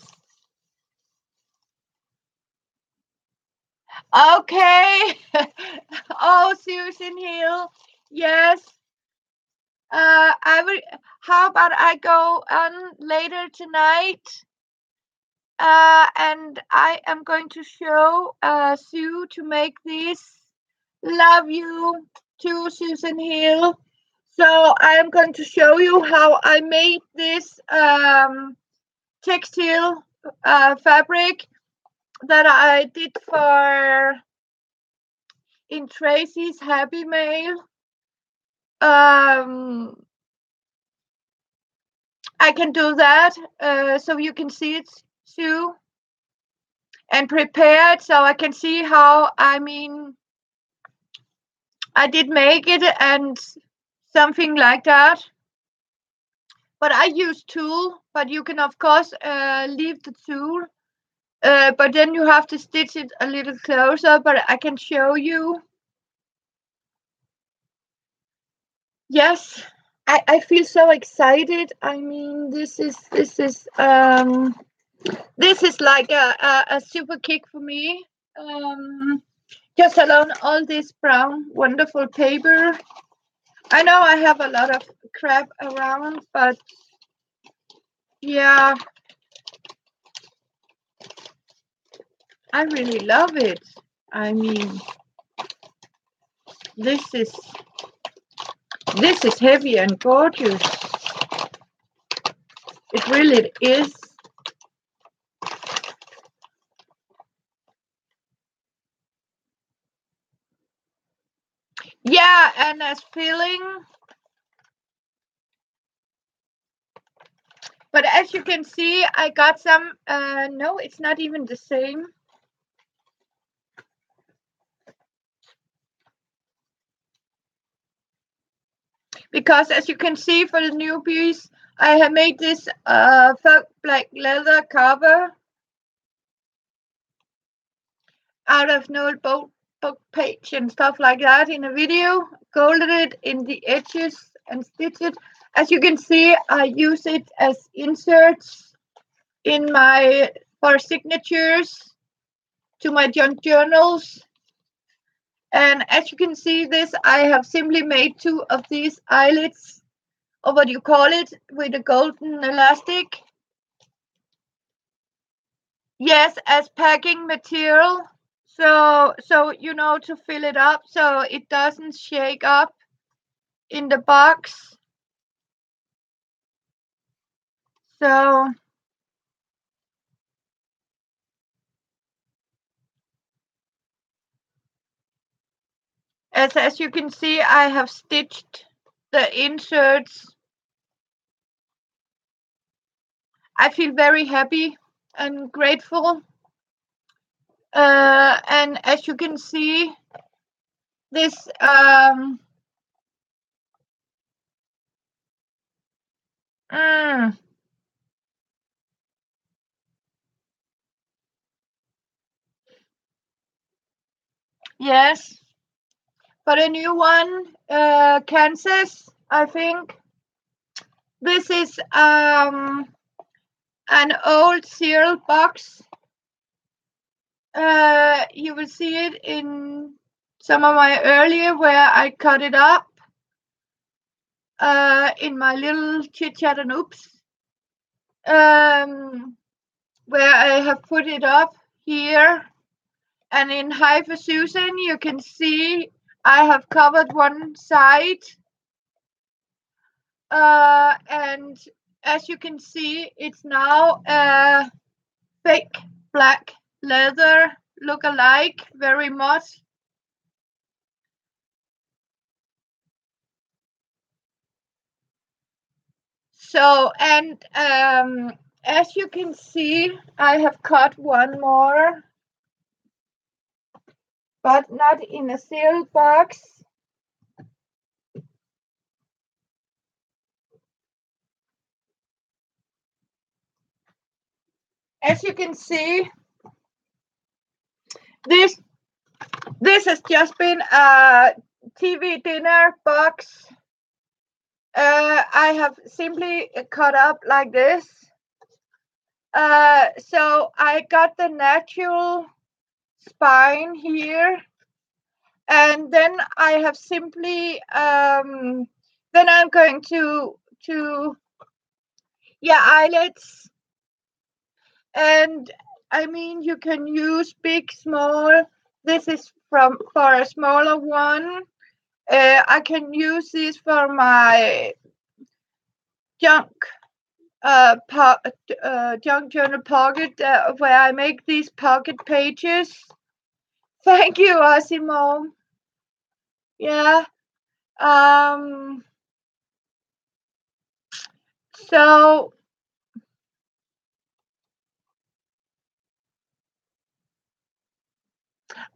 Okay. Oh, Susan Hill. Yes. I will. How about I go on later tonight? And I am going to show Sue to make this. Love you too, Susan Hill. So I am going to show you how I made this textile fabric that I did in Tracy's Happy Mail. I can do that, so you can see it, Sue, and prepare it, so I can see how, I mean, I did make it and something like that. But I use tulle, but you can of course leave the tulle, but then you have to stitch it a little closer, but I can show you. Yes, I feel so excited. I mean, this is This is like a super kick for me. Just alone all this brown, wonderful paper. I know I have a lot of crap around, but yeah, I really love it. I mean, this is heavy and gorgeous. It really is. Yeah, and as feeling. But as you can see, I got some, no, it's not even the same. Because as you can see for the newbies, I have made this felt black leather cover out of an old book page and stuff like that in a video, golded it in the edges and stitched it. As you can see, I use it as inserts in my, for signatures to my junk journals. And as you can see this, I have simply made 2 of these eyelets, or what you call it, with a golden elastic. Yes, as packing material. So you know, to fill it up so it doesn't shake up in the box. So as you can see, I have stitched the inserts. I feel very happy and grateful. And as you can see, this yes, but a new one, Kansas, I think. This is an old cereal box. You will see it in some of my earlier where I cut it up in my little chit chat and oops, where I have put it up here. And in Hi for Susan, you can see I have covered one side. And as you can see, it's now a fake black leather look-alike, very much. So, and as you can see, I have cut one more, but not in a seal box. As you can see, this has just been a TV dinner box. I have simply cut up like this. So I got the natural spine here, and then I have simply then I'm going to eyelets. And I mean, you can use big, small. This is for a smaller one. I can use this for my junk junk journal pocket where I make these pocket pages. Thank you, Asimo. Yeah. So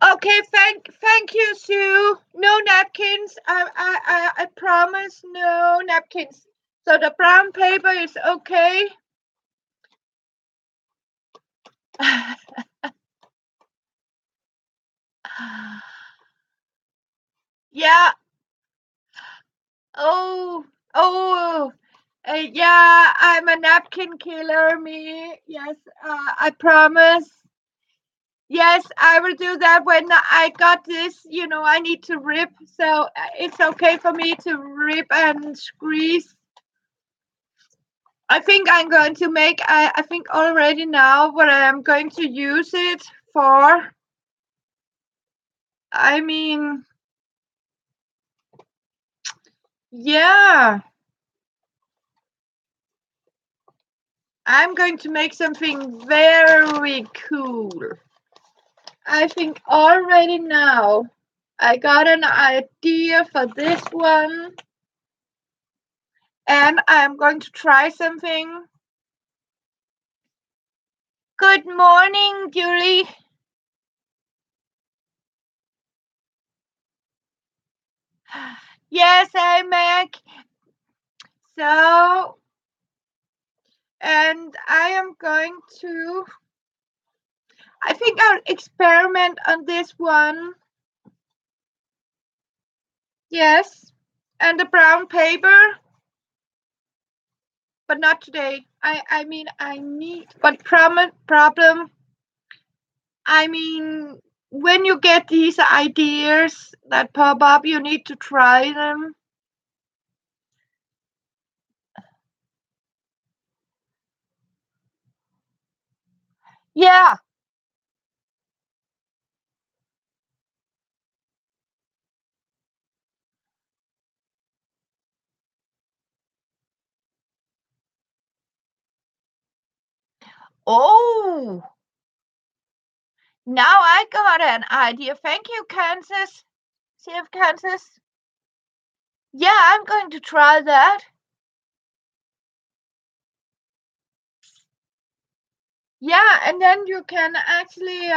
okay, thank you, Sue. No napkins. I promise, no napkins. So the brown paper is okay. Yeah. Oh, Yeah, I'm a napkin killer, me. Yes, I promise. Yes, I will do that when I got this. I need to rip, so it's okay for me to rip and squeeze. I think I'm going to make, I think already now what I'm going to use it for. I mean, yeah, I'm going to make something very cool. I think already now I got an idea for this one, and I'm going to try something. Good morning, Julie. Yes, I'm Mac. So, and I am going to, I think I'll experiment on this one. Yes, and the brown paper, but not today. I mean, I need, but problem. I mean, when you get these ideas that pop up, you need to try them. Yeah. Oh, now I got an idea. Thank you, Kansas. CF Kansas. Yeah, I'm going to try that. Yeah, and then you can actually,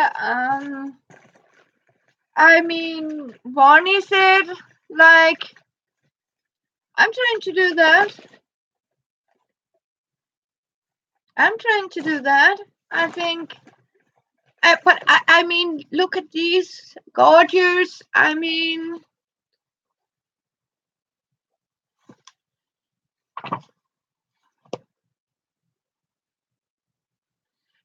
I mean, varnish it. Like, I'm trying to do that. I'm trying to do that. I think, but I mean, look at these gorgeous. I mean,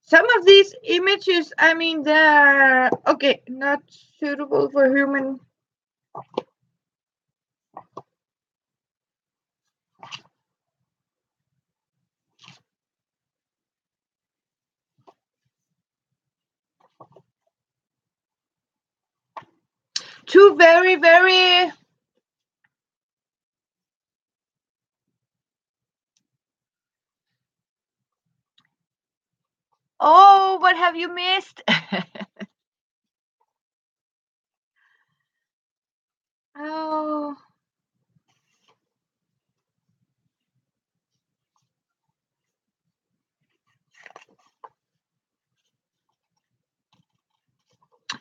some of these images, I mean, they're okay, not suitable for human. Two very, very. Oh, what have you missed? Oh.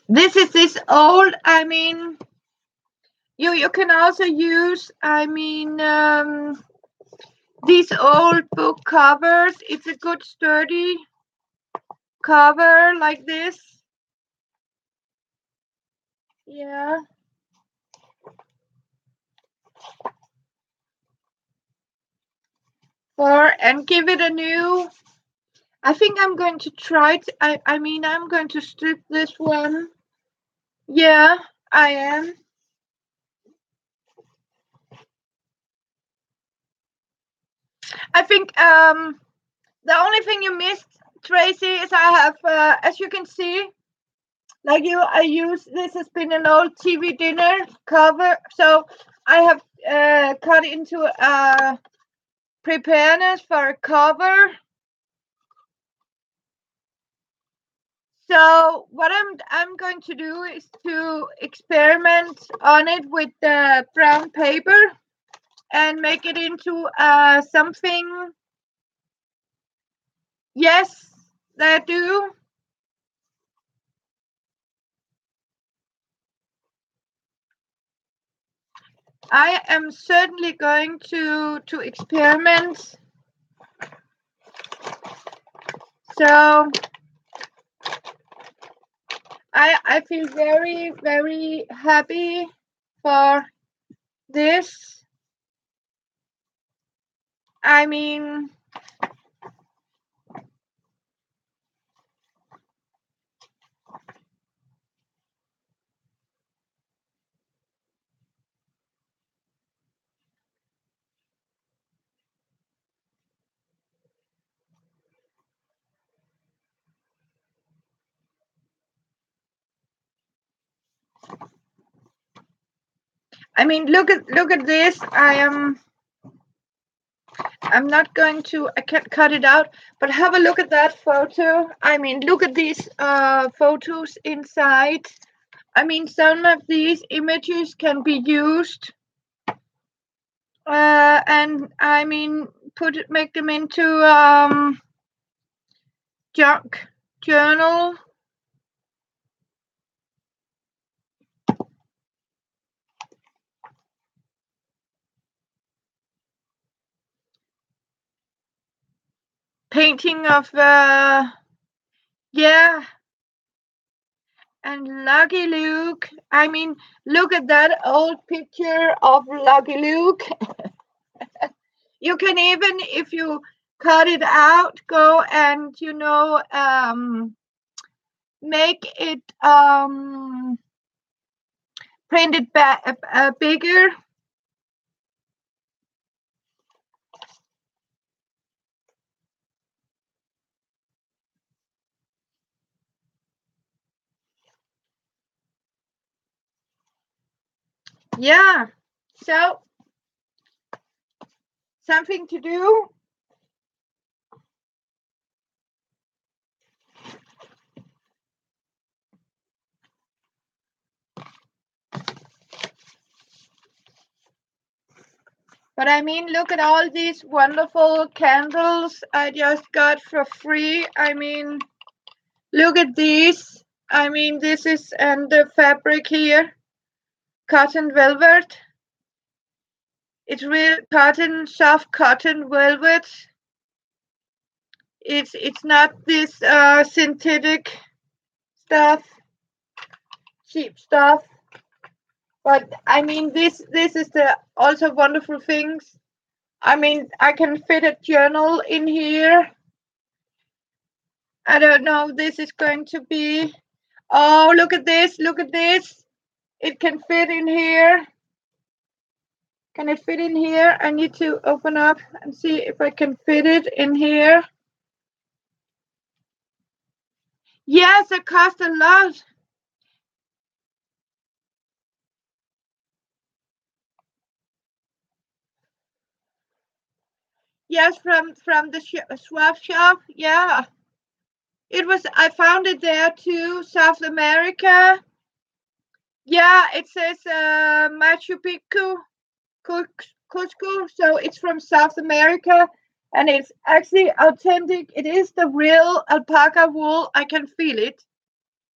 This is this old, I mean, you can also use, I mean, these old book covers. It's a good sturdy cover like this. Yeah. And give it a new. I think I'm going to try to, I mean, I'm going to strip this one. Yeah, I am. I think the only thing you missed, Tracy, is I have, as you can see, like I use, this has been an old TV dinner cover, so I have cut into a preparedness for a cover. So what I'm going to do is to experiment on it with the brown paper and make it into something. Yes, that do. I am certainly going to experiment. So I feel very, very happy for this. I mean, look at this. I'm not going to, I can't cut it out, but have a look at that photo. I mean, look at these photos inside. I mean, some of these images can be used, and I mean, make them into junk journal. Painting of yeah, and Lucky Luke. I mean, look at that old picture of Lucky Luke. You can even, if you cut it out, go and make it print it bigger. Yeah, so something to do. But I mean, look at all these wonderful candles I just got for free. I mean, look at these. I mean, this is, and the fabric here, cotton velvet. It's real cotton, soft cotton velvet. It's not this synthetic stuff, cheap stuff. But I mean, this is the also wonderful things. I mean, I can fit a journal in here. I don't know. This is going to be. Oh, look at this! Look at this! It can fit in here. Can it fit in here? I need to open up and see if I can fit it in here. Yes, it cost a lot. Yes, from the swap shop. Yeah, it was. I found it there too. South America. Yeah, it says Machu Picchu, Cusco. So it's from South America, and it's actually authentic. It is the real alpaca wool. I can feel it.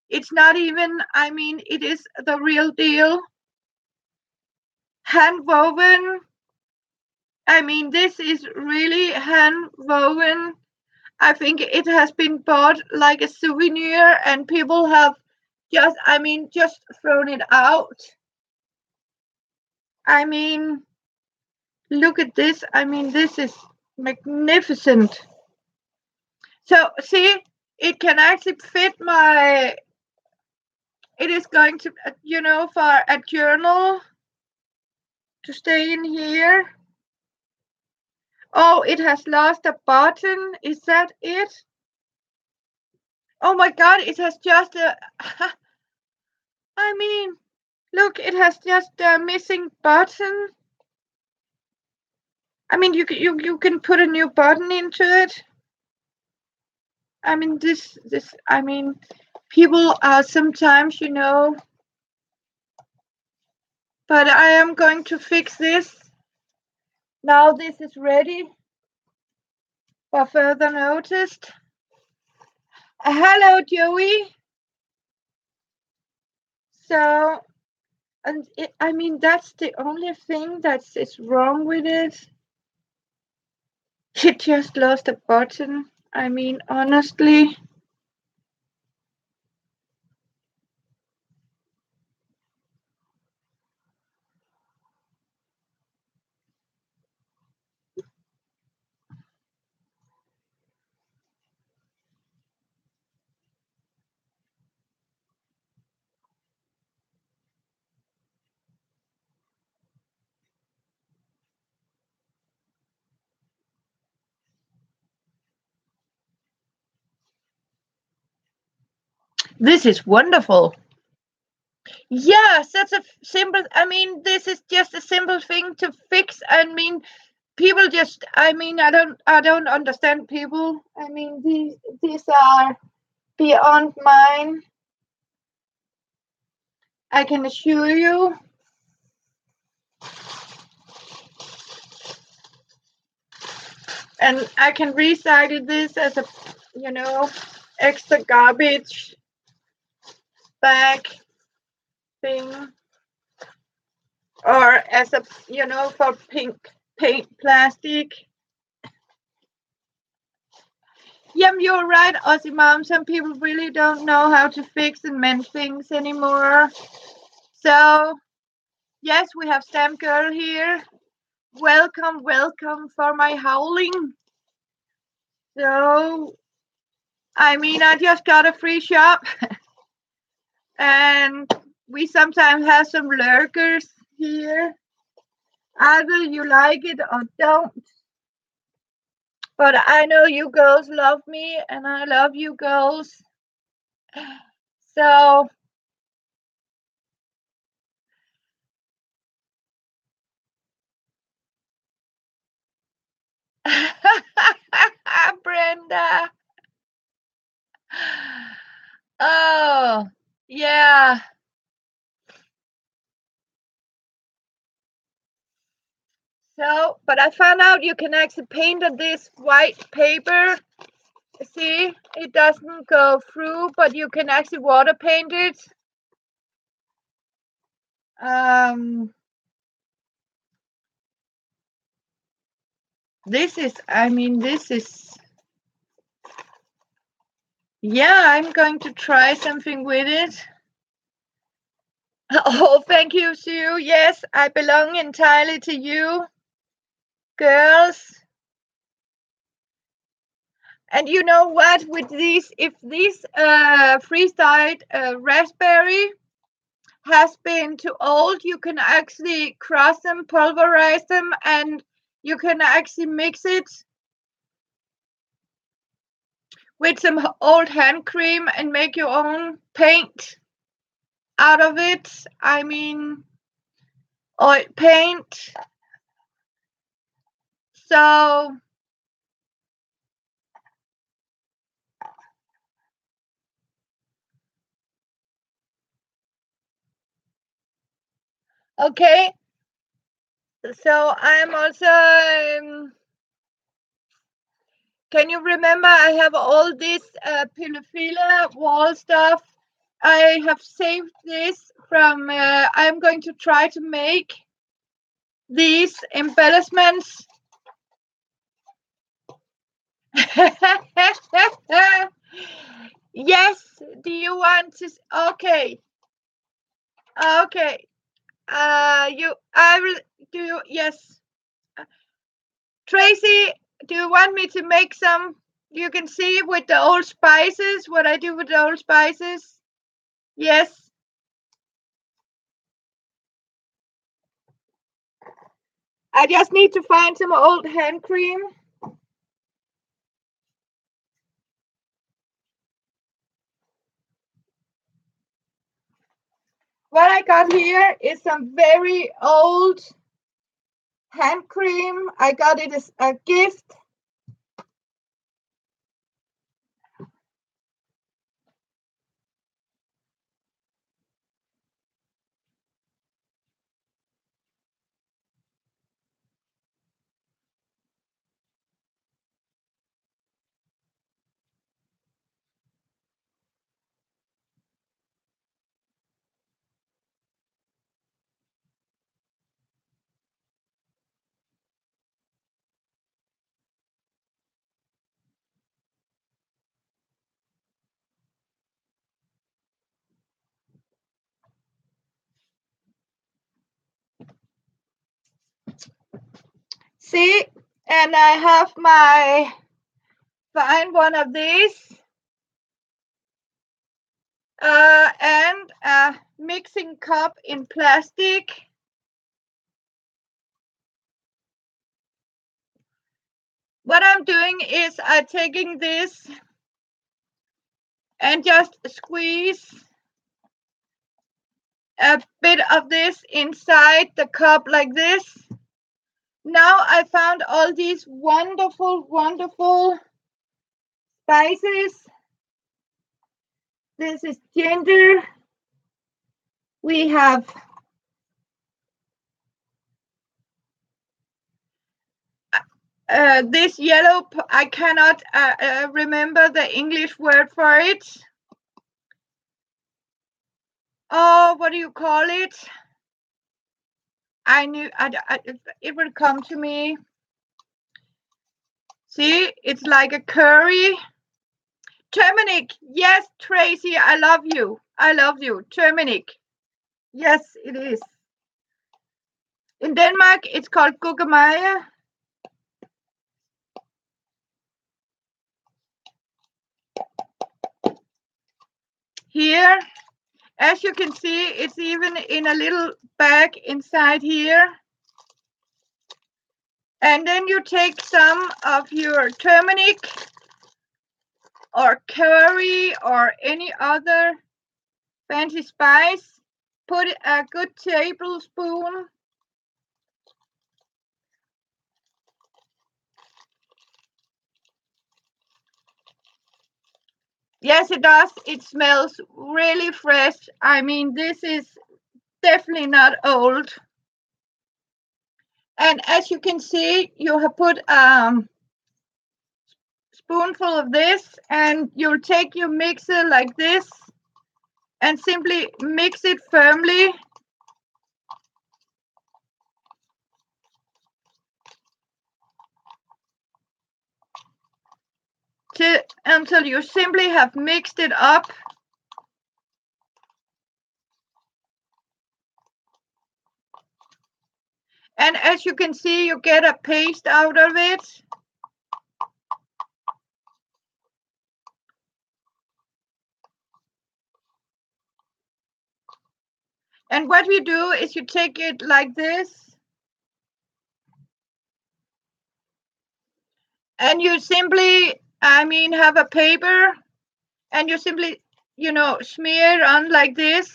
It's not even. I mean, it is the real deal. Hand woven. I mean, this is really hand woven. I think it has been bought like a souvenir, and people have just thrown it out. I mean, look at this. I mean, this is magnificent. So, see, it can actually fit my, it is going to, for a journal to stay in here. Oh, it has lost a button. Is that it? Oh my God, it has just a, I mean, look, it has just a missing button. I mean, you can put a new button into it. I mean, I mean, people are sometimes, but I am going to fix this. Now this is ready for further notice. Hello, Joey. So, and I mean, that's the only thing that is wrong with it. It just lost a button. I mean, honestly. This is wonderful. Yes, that's a simple. I mean, this is just a simple thing to fix. I mean, people just. I mean, I don't understand people. I mean, these are beyond mine. I can assure you. And I can recycle this as a, extra garbage bag thing, or as a, for pink paint plastic. Yeah, you're right, Aussie Mom. Some people really don't know how to fix and mend things anymore. So, yes, we have Stamp Girl here. Welcome, welcome for my howling. So, I mean, I just got a free shop. And we sometimes have some lurkers here. Either you like it or don't. But I know you girls love me, and I love you girls. So, Brenda. Oh, yeah. So, but I found out you can actually paint on this white paper. See, it doesn't go through, but you can actually water paint it. This is, I mean, this is, yeah, I'm going to try something with it. Oh, thank you, Sue. Yes, I belong entirely to you, girls. And you know what? With these, if this freeze-dried raspberry has been too old, you can actually crush them, pulverize them, and you can actually mix it with some old hand cream and make your own paint out of it. I mean, oil paint. So, okay. So I'm also, can you remember I have all this Pilafila wall stuff? I have saved this from, I'm going to try to make these embellishments. Yes, do you want to, okay. Okay. I will do, yes. Tracy, do you want me to make some? You can see with the old spices, what I do with the old spices. Yes. I just need to find some old hand cream. What I got here is some very old hand cream. I got it as a gift. See, and I have find one of these and a mixing cup in plastic. What I'm doing is I'm taking this and just squeeze a bit of this inside the cup like this. Now I found all these wonderful, wonderful spices. This is ginger. We have this yellow, I cannot remember the English word for it. Oh, what do you call it? I knew it would come to me. See, it's like a curry. Turmeric. Yes, Tracy, I love you. I love you. Turmeric. Yes, it is. In Denmark, it's called gurkemeje. Here, as you can see, it's even in a little bag inside here. And then you take some of your turmeric or curry or any other fancy spice. Put a good tablespoon. Yes, it does. It smells really fresh. I mean, this is definitely not old. And as you can see, you have put a spoonful of this, and you'll take your mixer like this and simply mix it firmly. Until you simply have mixed it up. And as you can see, you get a paste out of it. And what we do is you take it like this. And you simply, have a paper, and you simply, smear on like this.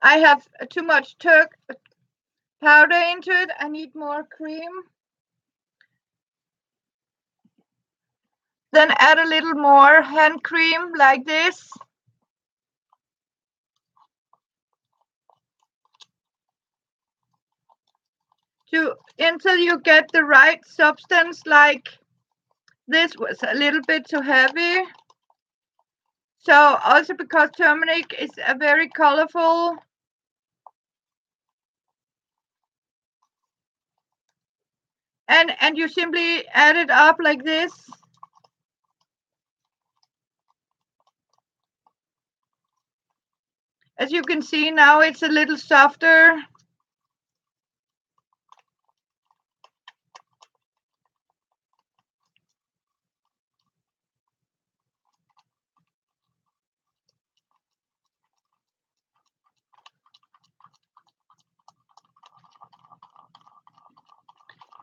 I have too much Turk powder into it. I need more cream. Then add a little more hand cream like this. Until you get the right substance. Like this was a little bit too heavy. So also because turmeric is a very colorful. And you simply add it up like this. As you can see now, it's a little softer.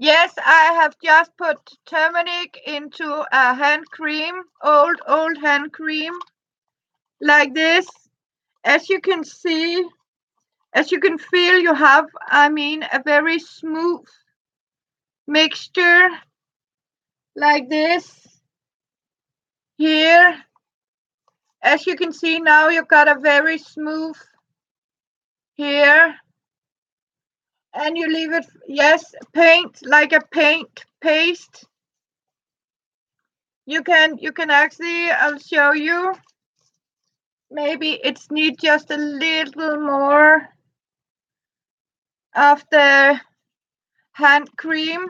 Yes, I have just put turmeric into a hand cream, old hand cream, like this. As you can see, as you can feel, you have, a very smooth mixture, like this. Here, as you can see now, you've got a very smooth here. And you leave it, yes, paint, like a paint paste. You can actually, I'll show you. Maybe it's need just a little more of the hand cream.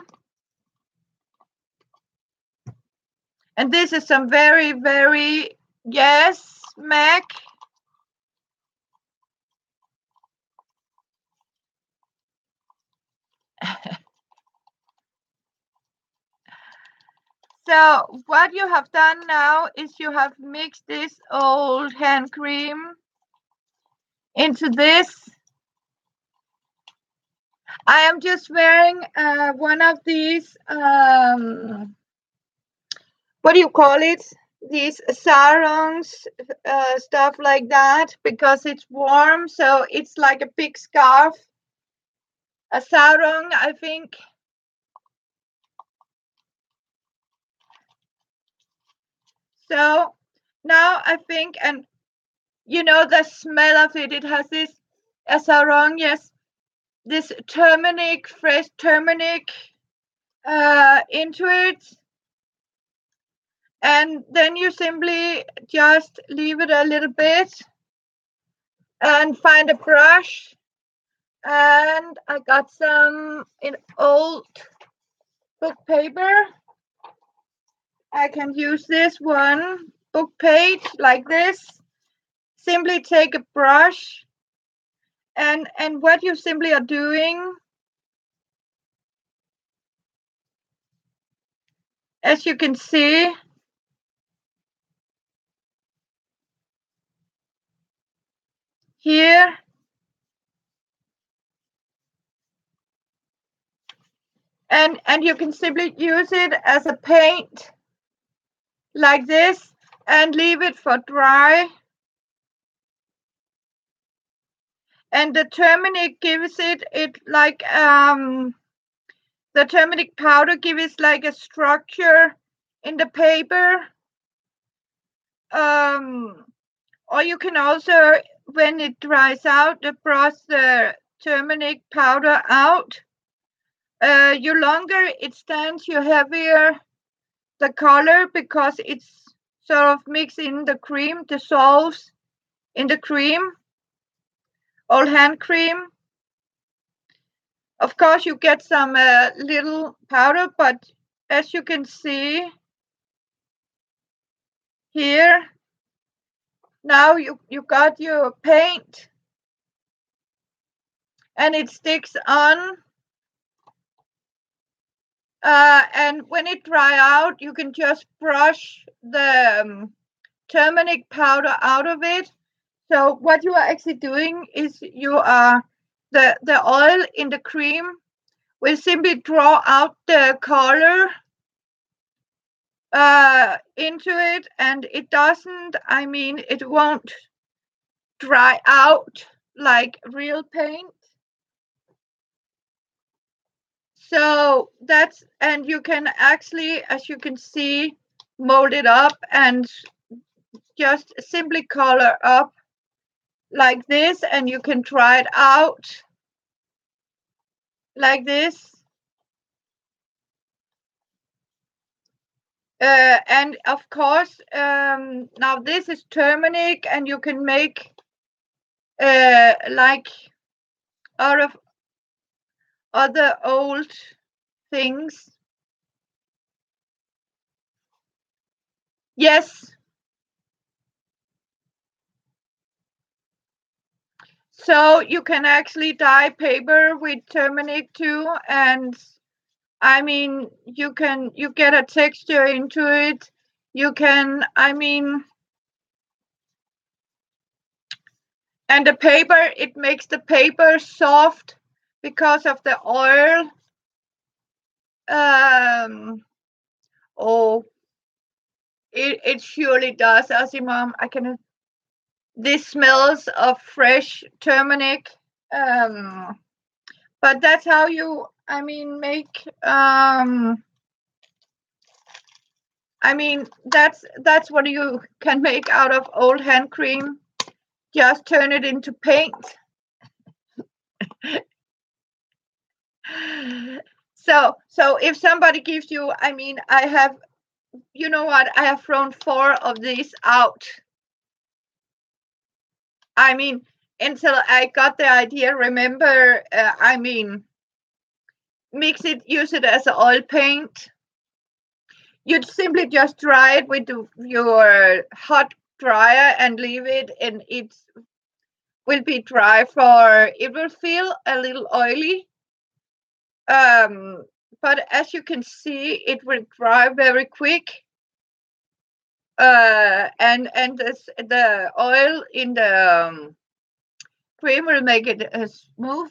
And this is some very, very, yes, Mac. So what you have done now is you have mixed this old hand cream into this. I am just wearing one of these what do you call it? These sarongs, stuff like that, because it's warm, so it's like a big scarf. A sarong, I think. So now I think, and you know the smell of it. It has this a sarong, yes, this turmeric, fresh turmeric, into it. And then you simply just leave it a little bit and find a brush. And I got some in old book paper. I can use this one book page like this. Simply take a brush, and what you simply are doing, as you can see, here, and you can simply use it as a paint like this and leave it for dry. And the turmeric gives it like the turmeric powder gives like a structure in the paper. Or you can also, when it dries out, brush the turmeric powder out. You longer it stands, you heavier the color, because it's sort of mixed in the cream, dissolves in the cream, all hand cream. Of course, you get some little powder, but as you can see here, now you got your paint, and it sticks on. And when it dry out, you can just brush the turmeric powder out of it. So what you are actually doing is you are the oil in the cream will simply draw out the color into it, and it doesn't, I mean, it won't dry out like real paint. So that's, and you can actually, as you can see, mold it up and just simply color up like this, and you can try it out like this. And of course, now this is turmeric, and you can make like out of other old things. Yes. So you can actually dye paper with turmeric too, and I mean, you get a texture into it. You can, I mean, and the paper, it makes the paper soft because of the oil. Oh, it surely does, Asimom. I can. This smells of fresh turmeric. But that's how you, I mean, make. I mean, that's what you can make out of old hand cream. Just turn it into paint. So if somebody gives you, I mean, I have, you know what, I have thrown 4 of these out. I mean, until I got the idea, remember, I mean, mix it, use it as an oil paint. You'd simply just dry it with your hot dryer and leave it, and it will be dry for, it will feel a little oily. But as you can see, it will dry very quick. And the oil in the cream will make it smooth.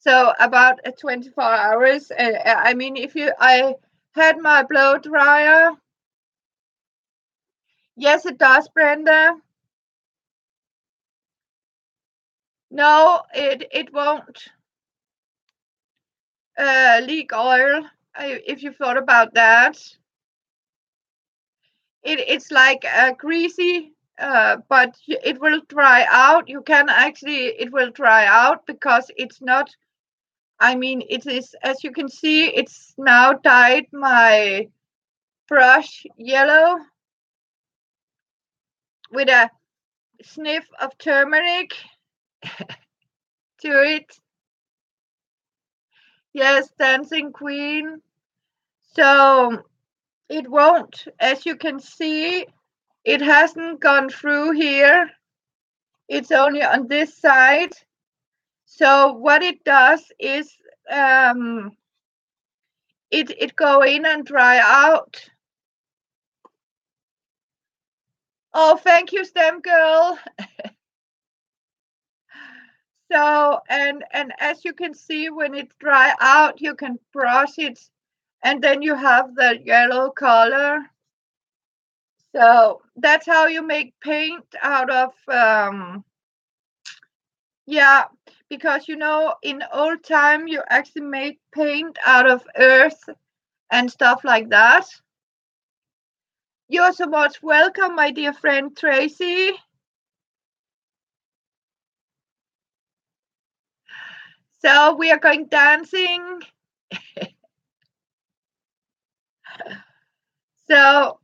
So about 24 hours. I mean, I had my blow dryer. Yes, it does, Brenda. No, it won't leak oil. If you thought about that, it's like greasy, but it will dry out. You can actually, it will dry out because it's not. I mean, it is, as you can see, it's now dyed my brush yellow with a sniff of turmeric to it. Yes, Dancing Queen. So it won't, as you can see, it hasn't gone through here. It's only on this side. So what it does is it go in and dry out. Oh, thank you, STEM girl. So, and as you can see, when it dry out, you can brush it, and then you have the yellow color. So that's how you make paint out of, yeah, because you know, in old time, you actually made paint out of earth and stuff like that. You're so much welcome, my dear friend Tracy. So we are going dancing. So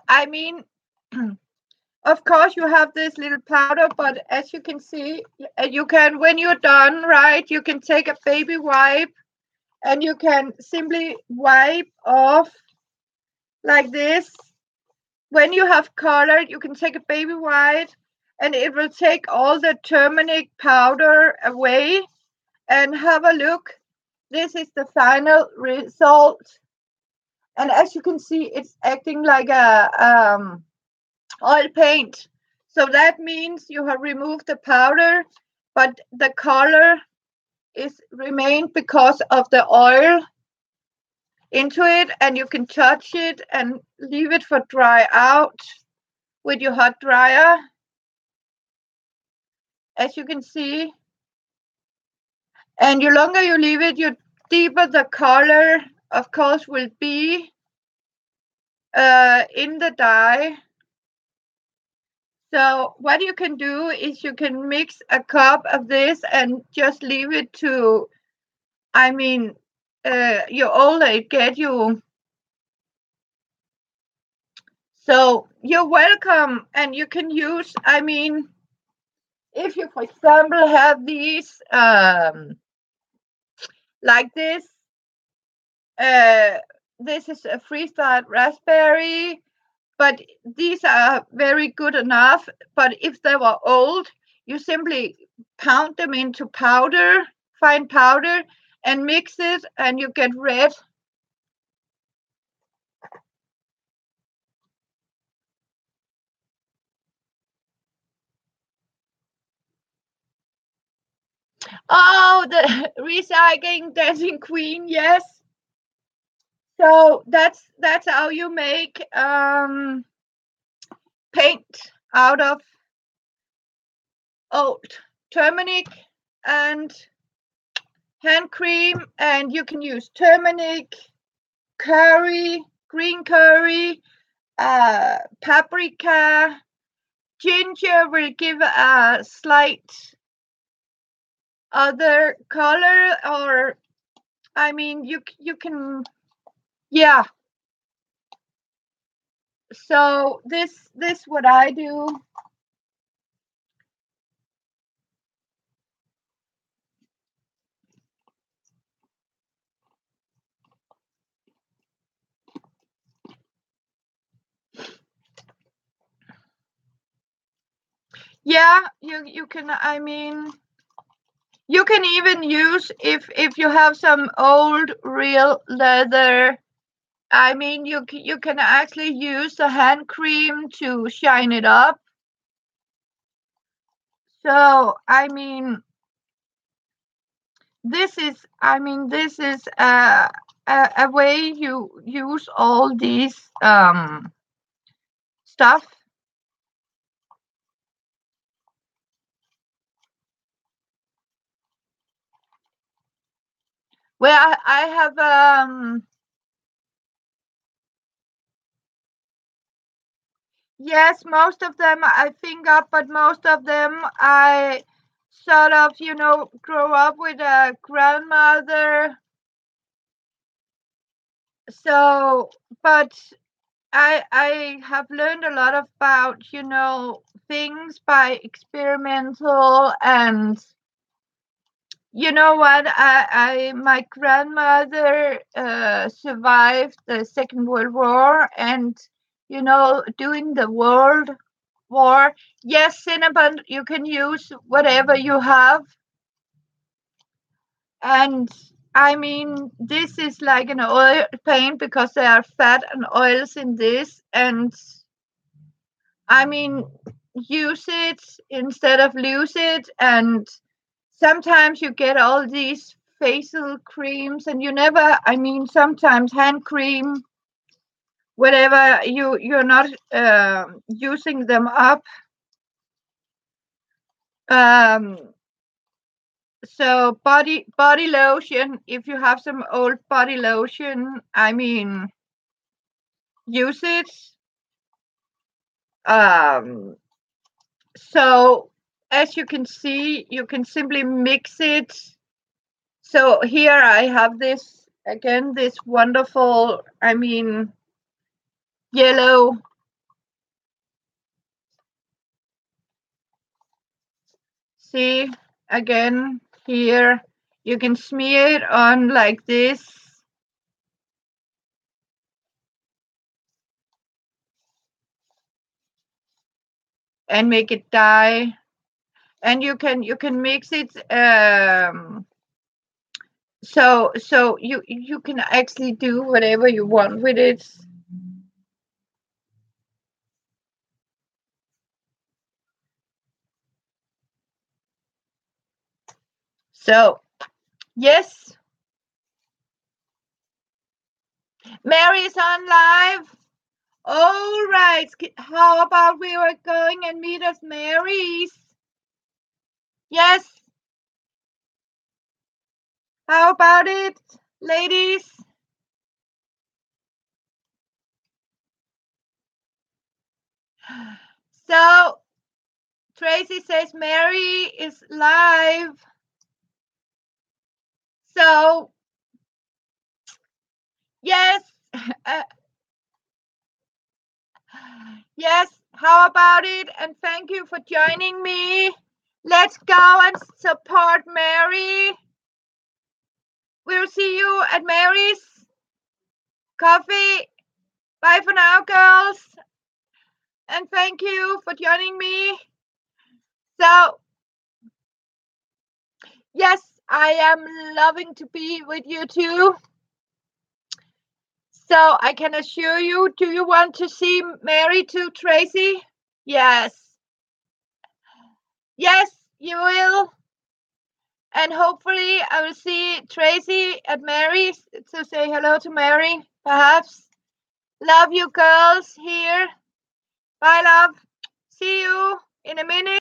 I mean, of course you have this little powder, but as you can see, you can, when you're done, right, you can take a baby wipe and you can simply wipe off like this. When you have colored, you can take a baby wipe and it will take all the turmeric powder away. And have a look. This is the final result. And as you can see, it's acting like a oil paint. So that means you have removed the powder, but the color is remained because of the oil into it, and you can touch it and leave it for dry out with your hot dryer. As you can see, and the longer you leave it, the deeper the color, of course, will be in the dye. So what you can do is you can mix a cup of this and just leave it to, I mean, your older it get you. So you're welcome, and you can use, I mean, if you, for example, have these like this is a freeze-dried raspberry, but these are very good enough. But if they were old, you simply pound them into powder, fine powder, and mix it, and you get red. Oh, the recycling Dancing Queen, yes. So that's how you make paint out of old turmeric and hand cream, and you can use turmeric, curry, green curry, paprika, ginger will give a slight other color, or I mean you can, yeah. So this what I do. Yeah, you can, I mean, you can even use, if you have some old real leather, I mean, you can actually use the hand cream to shine it up. So, I mean, this is a way you use all these stuff. Where I have yes, most of them I think up, but most of them I sort of, grow up with a grandmother. So, but I have learned a lot about, things by experimental. And you know what, I my grandmother survived the Second World War, and doing the World War. Yes, Cinnabon, you can use whatever you have. And I mean, this is like an oil paint because there are fat and oils in this. And I mean, use it instead of lose it. And sometimes you get all these facial creams, and you never, sometimes hand cream, whatever, you're not using them up. Um, so body lotion, if you have some old body lotion, use it. Um, so as you can see, you can simply mix it. So here I have this again, this wonderful, yellow. See, again, here you can smear it on like this. And make it dye. And you can mix it. So you can actually do whatever you want with it. So yes, Mary's on live. All right. How about we were going and meet us Mary's? Yes. How about it, ladies? So Tracy says Mary is live. So yes. Yes, how about it? And thank you for joining me. Let's go and support Mary. We'll see you at Mary's coffee. Bye for now, girls. And thank you for joining me. So, yes, I am loving to be with you too. So I can assure you, do you want to see Mary too, Tracy? Yes. Yes, you will. And hopefully I will see Tracy at Mary's to say hello to Mary, perhaps. Love you girls here. Bye, love. See you in a minute.